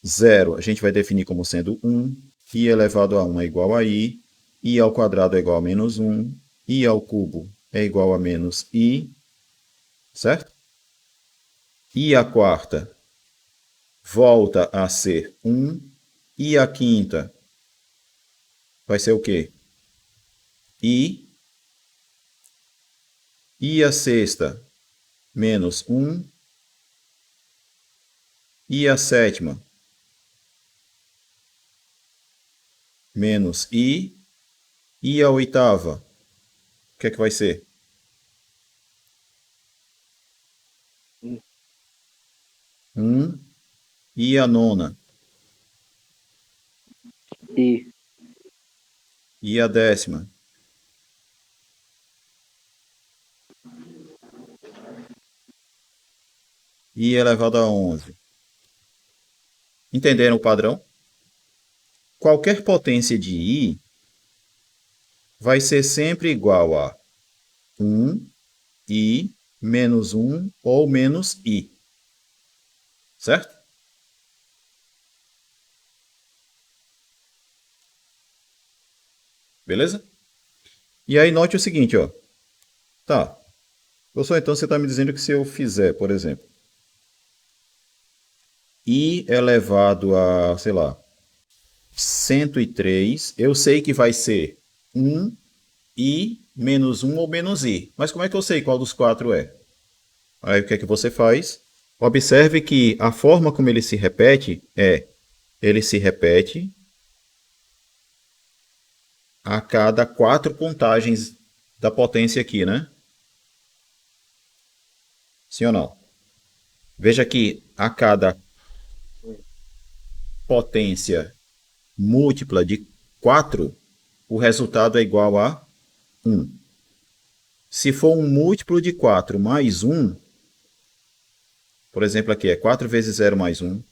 0, a gente vai definir como sendo 1. I elevado a 1 é igual a I. I ao quadrado é igual a menos 1. I ao cubo é igual a menos I. Certo? I à quarta volta a ser 1. I à quinta vai ser o quê? I. I à sexta menos 1. I à sétima menos I. I à oitava, o que é que vai ser? 1. I à nona. I. I à décima. I elevado a 11. Entenderam o padrão? Qualquer potência de I vai ser sempre igual a 1, I, menos 1 ou menos I. Certo? Beleza? E aí note o seguinte, ó. Tá. Professor, então você está me dizendo que se eu fizer, por exemplo, I elevado a, sei lá, 103, eu sei que vai ser 1, I, menos 1 ou menos I. Mas como é que eu sei qual dos quatro é? Aí o que é que você faz? Observe que a forma como ele se repete é, ele se repete a cada 4 contagens da potência aqui, né? Sim ou não? Veja que a cada potência múltipla de 4, o resultado é igual a 1. Se for um múltiplo de 4 mais 1, por exemplo, aqui é 4 vezes 0 mais 1,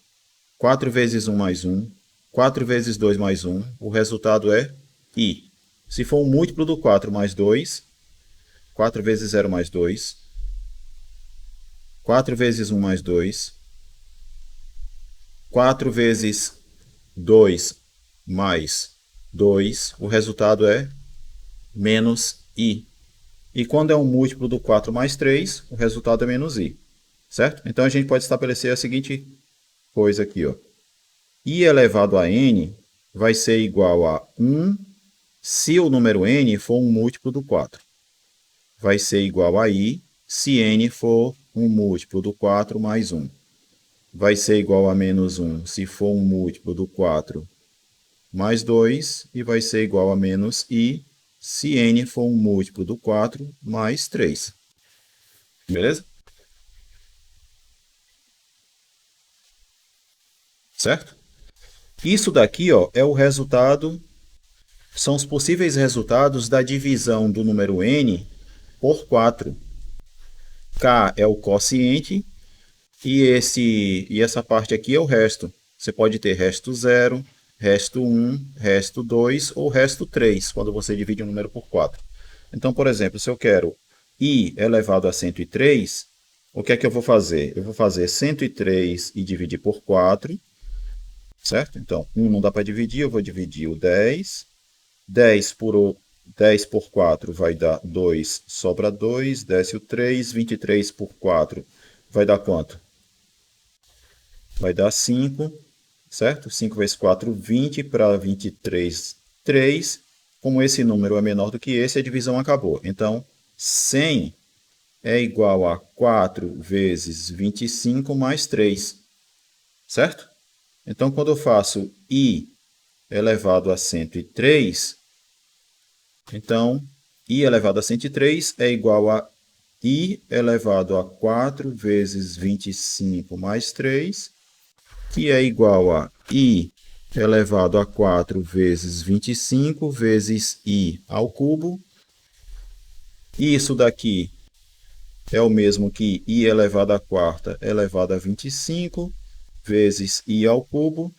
4 vezes 1 mais 1, 4 vezes 2 mais 1, o resultado é I. Se for um múltiplo do 4 mais 2, 4 vezes 0 mais 2, 4 vezes 1 mais 2, 4 vezes 2 mais 2, o resultado é menos I. E quando é um múltiplo do 4 mais 3, o resultado é menos I. Certo? Então a gente pode estabelecer a seguinte coisa aqui, ó. I elevado a n vai ser igual a 1 se o número n for um múltiplo do 4. Vai ser igual a I se n for um múltiplo do 4 mais 1. Vai ser igual a menos 1 se for um múltiplo do 4 mais 2. E vai ser igual a menos I se n for um múltiplo do 4 mais 3. Beleza? Certo? Isso daqui, ó, é o resultado, são os possíveis resultados da divisão do número n por 4. K é o quociente e essa parte aqui é o resto. Você pode ter resto 0, resto 1, resto 2 ou resto 3, quando você divide um número por 4. Então, por exemplo, se eu quero I elevado a 103, o que é que eu vou fazer? Eu vou fazer 103 e dividir por 4. Certo? Então, 1 não dá para dividir, eu vou dividir o 10. 10 por 4 vai dar 2, sobra 2, desce o 3. 23 por 4 vai dar quanto? Vai dar 5, certo? 5 vezes 4, 20, para 23, 3. Como esse número é menor do que esse, a divisão acabou. Então, 100 é igual a 4 vezes 25 mais 3, certo? Então, quando eu faço I elevado a 103, então, I elevado a 103 é igual a I elevado a 4 vezes 25 mais 3, que é igual a I elevado a 4 vezes 25 vezes I ao cubo. Isso daqui é o mesmo que i elevado à quarta elevado a 25 vezes i ao cubo.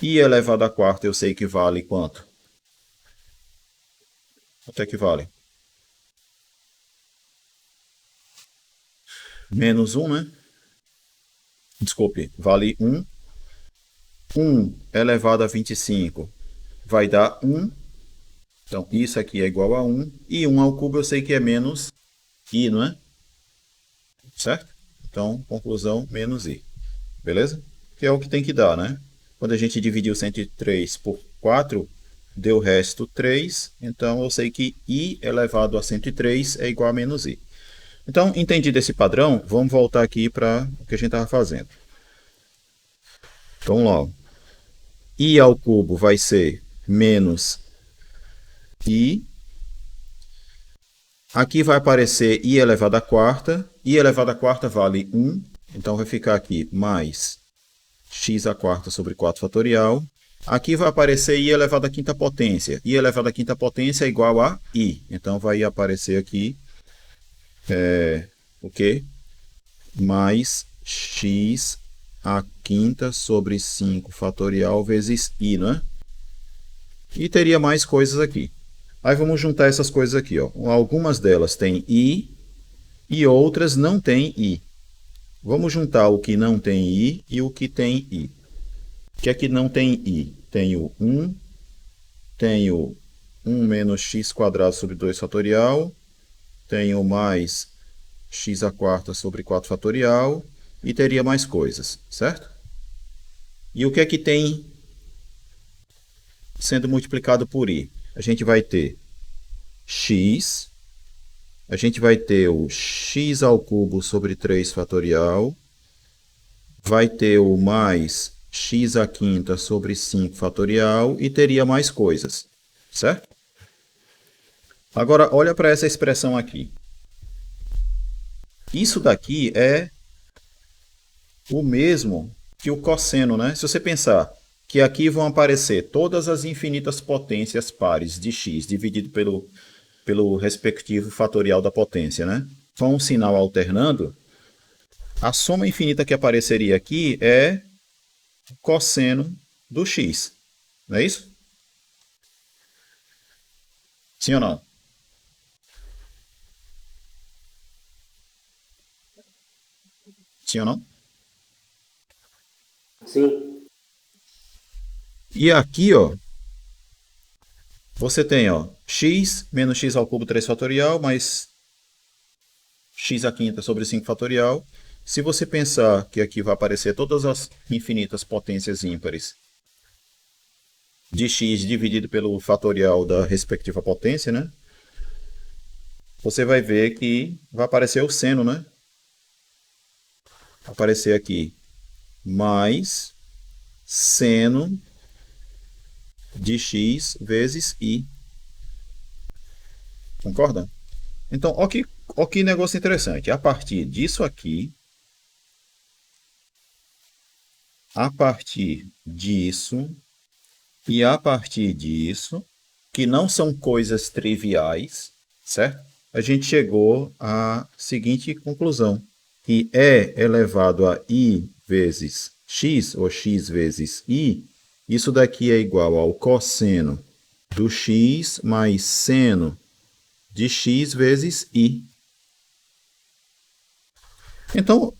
I elevado à quarta eu sei que vale quanto? Quanto é que vale? Menos 1, né? Desculpe, vale 1. 1 elevado a 25 vai dar 1. Então, isso aqui é igual a 1. E 1 ao cubo eu sei que é menos i, não é? Certo? Então, conclusão, menos i. Beleza? Que é o que tem que dar, né? Quando a gente dividiu 103 por 4, deu o resto 3. Então, eu sei que i elevado a 103 é igual a menos i. Então, entendido esse padrão, vamos voltar aqui para o que a gente estava fazendo. Então, logo, i ao cubo vai ser menos i. Aqui vai aparecer i elevado à quarta. I elevado à quarta vale 1. Então, vai ficar aqui mais x à quarta sobre 4 fatorial. Aqui vai aparecer i elevado à quinta potência. I elevado à quinta potência é igual a i. Então, vai aparecer aqui o quê? Mais x à quinta sobre 5 fatorial vezes i, não é? E teria mais coisas aqui. Aí vamos juntar essas coisas aqui, ó. Algumas delas têm i e outras não têm i. Vamos juntar o que não tem i e o que tem i. O que é que não tem i? Tenho 1, tenho 1 menos x quadrado sobre 2 fatorial, tenho mais x à quarta sobre 4 fatorial e teria mais coisas, certo? E o que é que tem sendo multiplicado por i? A gente vai ter x, a gente vai ter o x ao cubo sobre 3 fatorial, vai ter o mais x à quinta sobre 5 fatorial e teria mais coisas, certo? Agora, olha para essa expressão aqui. Isso daqui é o mesmo que o cosseno, né? Se você pensar que aqui vão aparecer todas as infinitas potências pares de x dividido pelo respectivo fatorial da potência, né? Com um sinal alternando, a soma infinita que apareceria aqui é o cosseno do x. Não é isso? Sim ou não? Sim ou não? Sim. E aqui, ó, você tem, ó, x menos x ao cubo 3 fatorial mais x à quinta sobre 5 fatorial. Se você pensar que aqui vai aparecer todas as infinitas potências ímpares de x dividido pelo fatorial da respectiva potência, né? Você vai ver que vai aparecer o seno, né? Vai aparecer aqui mais seno de x vezes i. Concorda? Então, ó que negócio interessante. A partir disso aqui, a partir disso e a partir disso, que não são coisas triviais, certo? A gente chegou à seguinte conclusão, que e elevado a i vezes x, ou x vezes i, isso daqui é igual ao cosseno do x mais seno de x vezes i. Então,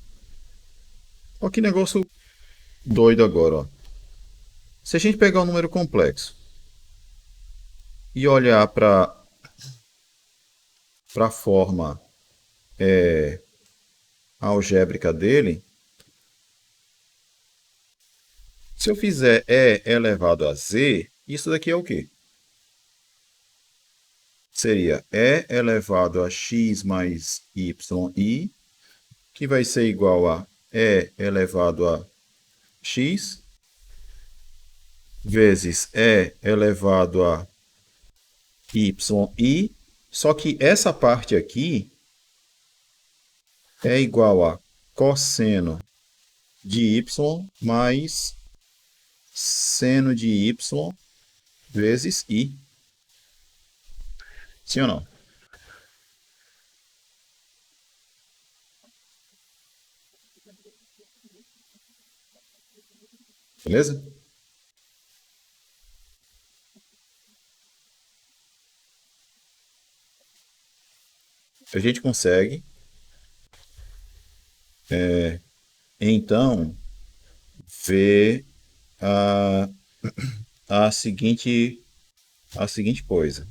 olha que negócio doido agora. Ó. Se a gente pegar um número complexo e olhar para a forma algébrica dele, se eu fizer e elevado a z, isso daqui é o quê? Seria e elevado a x mais yi, que vai ser igual a e elevado a x, vezes e elevado a yi, só que essa parte aqui é igual a cosseno de y mais seno de y vezes i. Sim ou não? Beleza? A gente consegue, então, ver a, a seguinte, a seguinte coisa.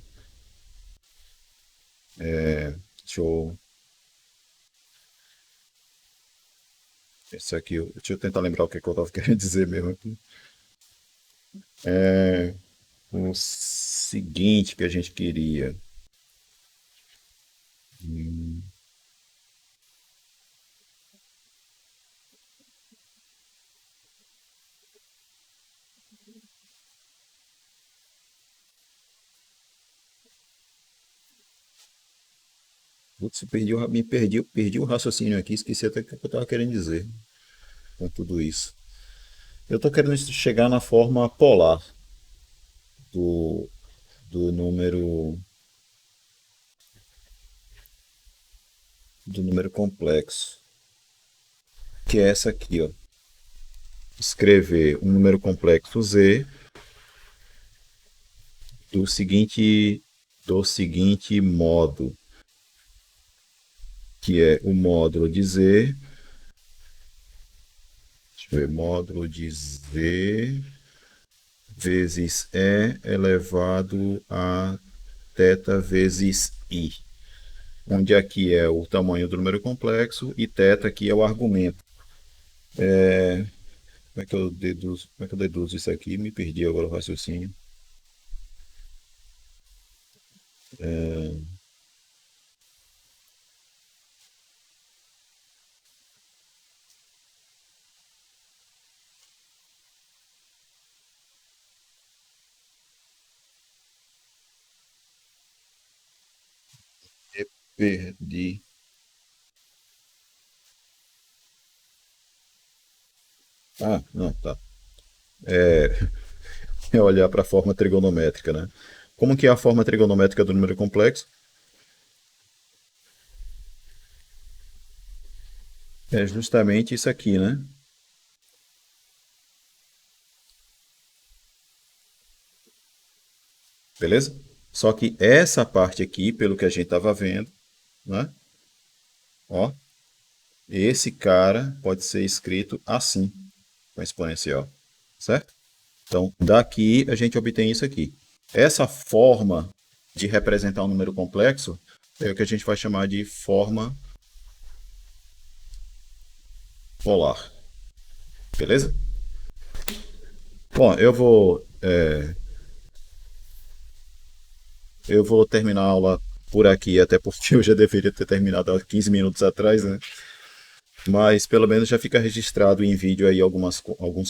Deixa eu. Esse aqui, deixa eu tentar lembrar o que eu estava querendo dizer mesmo aqui. O seguinte que a gente queria. Putz, perdi o raciocínio aqui, esqueci até o que eu estava querendo dizer com tudo isso. Eu estou querendo chegar na forma polar do, do número complexo, que é essa aqui, ó. Escrever um número complexo z do seguinte modo, que é o módulo de z, deixa eu ver, módulo de z vezes e elevado a θ vezes i, onde aqui é o tamanho do número complexo e θ aqui é o argumento. Como é que eu deduzo isso aqui? Me perdi agora o raciocínio. Perdi. Ah, não, tá. É olhar para a forma trigonométrica, né? Como que é a forma trigonométrica do número complexo? É justamente isso aqui, né? Beleza? Só que essa parte aqui, pelo que a gente estava vendo, né? Ó, esse cara pode ser escrito assim, com exponencial, certo? Então, daqui a gente obtém isso aqui. Essa forma de representar um número complexo é o que a gente vai chamar de forma polar. Beleza? Bom, eu vou terminar a aula por aqui, até porque eu já deveria ter terminado há 15 minutos atrás, né? Mas pelo menos já fica registrado em vídeo aí alguns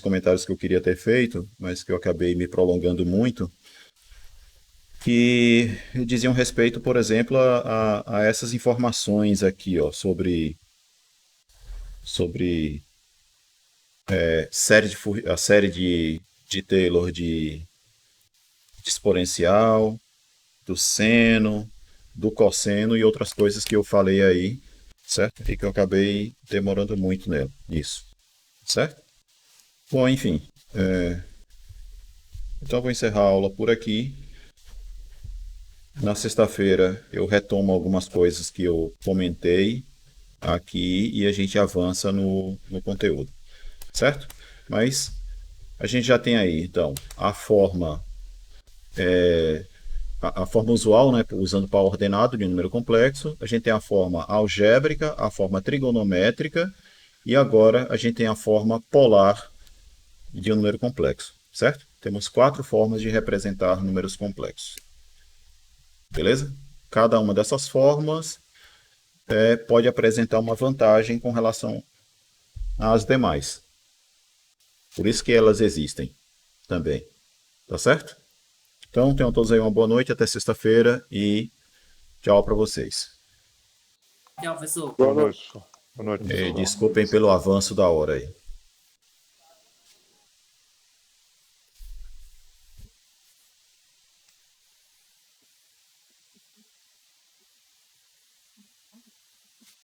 comentários que eu queria ter feito, mas que eu acabei me prolongando muito, que diziam respeito, por exemplo, a essas informações aqui, ó, sobre a série de Taylor de exponencial, do seno, do cosseno e outras coisas que eu falei aí, certo? E que eu acabei demorando muito nisso, certo? Bom, enfim, então eu vou encerrar a aula por aqui. Na sexta-feira eu retomo algumas coisas que eu comentei aqui e a gente avança no conteúdo, certo? Mas a gente já tem aí, então, a forma usual, né, usando pau ordenado de um número complexo. A gente tem a forma algébrica, a forma trigonométrica e agora a gente tem a forma polar de um número complexo, certo? Temos 4 formas de representar números complexos. Beleza? Cada uma dessas formas pode apresentar uma vantagem com relação às demais. Por isso que elas existem também. Tá certo? Então, tenham todos aí uma boa noite, até sexta-feira e tchau para vocês. Tchau, professor. Boa noite. Boa noite, E pessoal. desculpem pelo avanço da hora aí.